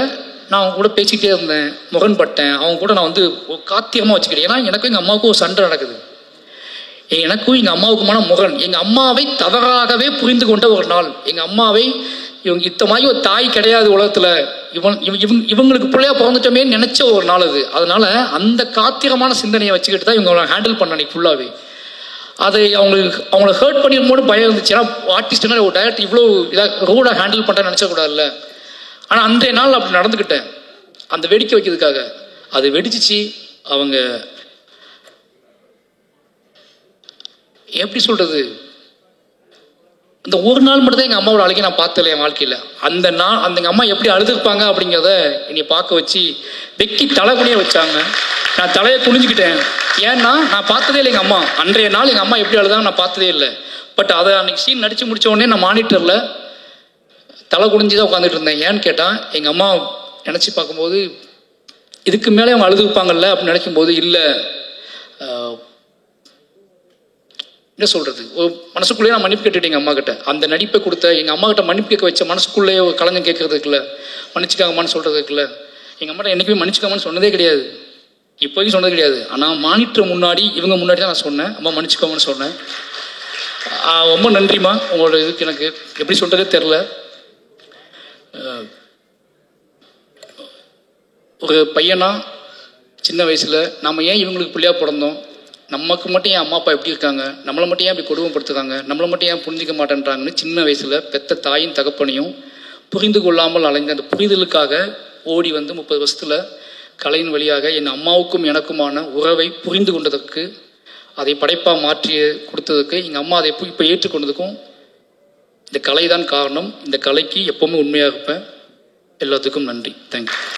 நான் அவங்க கூட பேசிக்கிட்டே இருந்தேன், முரண்பட்டேன். அவங்க கூட நான் வந்து காத்தியமாக வச்சுக்கிட்டேன். ஏன்னா எனக்கும் எங்கள் அம்மாவுக்கும் ஒரு சண்டை நடக்குது. எனக்கும் எங்கள் அம்மாவுக்குமான முரண். எங்கள் அம்மாவை தவறாகவே புரிந்து கொண்ட ஒரு நாள். எங்கள் அம்மாவை இவங்க இத்தமாதிரி ஒரு தாய் கிடையாது உலகத்தில், இவங்களுக்கு பிள்ளையா பிறந்துட்டோமே நினைச்ச ஒரு நாள் அது. அதனால அந்த காத்திரமான சிந்தனையை வச்சுக்கிட்டு தான் இவங்க ஹேண்டில் பண்ண அன்னைக்கு ஃபுல்லாகவே. அதை அவங்களை ஹர்ட் பண்ணிடும்போது பயம் இருந்துச்சு. ஏன்னா ஆர்டிஸ்ட்னா ஒரு டைரக்டர் இவ்வளோ இதாக ரூடாக ஹேண்டில் பண்ணுறேன்னு நினச்சக்கூடாதுல்ல. ஆனால் அன்றைய நாள் அப்படி நடந்துக்கிட்டேன் அந்த வெடிக்க வைக்கிறதுக்காக. அது வெடிச்சிச்சு. அவங்க எப்படி சொல்கிறது, இந்த ஒரு நாள் மட்டும் தான் எங்கள் அம்மாவோட அழுகை நான் பார்த்தல என் வாழ்க்கையில். அந்த எங்கள் அம்மா எப்படி அழுதுருப்பாங்க அப்படிங்கிறத என்னை பார்க்க வச்சு வெக்கி தலைகுனிய வச்சாங்க. நான் தலையை குனிஞ்சுக்கிட்டேன். ஏன்னா நான் பார்த்ததே இல்லை எங்கள் அம்மா. அன்றைய நாள் எங்கள் அம்மா எப்படி அழுதாங்க நான் பார்த்ததே இல்லை. பட் அதை அன்றைக்கி சீன் நடித்து முடித்த உடனே நான் மானிட்டரில் தலை குனிஞ்சு தான் உட்காந்துட்டு இருந்தேன். ஏன்னு கேட்டால் எங்கள் அம்மா நினச்சி பார்க்கும்போது இதுக்கு மேலே அவங்க அழுதுப்பாங்கல்ல அப்படின்னு நினைக்கும்போது இல்லை, என்ன சொல்கிறது, ஒரு மனசுக்குள்ளேயே நான் மன்னிப்பு கேட்டுட்டேன் எங்கள் அம்மா கிட்ட. அந்த நடிப்பை கொடுத்த எங்கள் அம்மா கிட்ட மன்னிப்பு கேட்க வச்ச மனசுக்குள்ளேயே ஒரு கலஞ்சம் கேட்கறதுக்குல, மன்னிச்சுக்காங்கம்மான்னு சொல்கிறதுக்குல எங்கள் அம்மா என்றைக்குமே மன்னிச்சுக்காமன்னு சொன்னதே கிடையாது, இப்போதைக்கும் சொன்னது கிடையாது. ஆனால் மானிட்டர் முன்னாடி இவங்க முன்னாடி தான் நான் சொன்னேன், அம்மா மன்னிச்சுக்கோங்கன்னு சொன்னேன். ரொம்ப நன்றிம்மா. உங்களோட இதுக்கு எனக்கு எப்படி சொல்கிறதே தெரில. ஒரு பையனா சின்ன வயசில் நம்ம ஏன் இவங்களுக்கு பிள்ளையாக பிறந்தோம், நமக்கு மட்டும் ஏன் அம்மா அப்பா எப்படி இருக்காங்க, நம்மளை மட்டும் ஏன் இப்படி கொடுமைப்படுத்துறாங்க, நம்மளை மட்டும் ஏன் புரிஞ்சிக்க மாட்டேன்றாங்கன்னு சின்ன வயசில் பெத்த தாயும் தகப்பனையும் புரிந்து கொள்ளாமல் அலைந்த அந்த புரிதலுக்காக ஓடி வந்து 30 வருஷத்தில் கலையின் வழியாக என் அம்மாவுக்கும் எனக்குமான உறவை புரிந்து கொண்டதற்கு, அதை படைப்பாக மாற்றி கொடுத்ததுக்கு, எங்கள் அம்மா அதை இப்போ ஏற்றுக்கொண்டதுக்கும் இந்த கலை தான் காரணம். இந்த கலைக்கு எப்போவுமே உண்மையாக இருப்பேன். எல்லாத்துக்கும் நன்றி. தேங்க்யூ.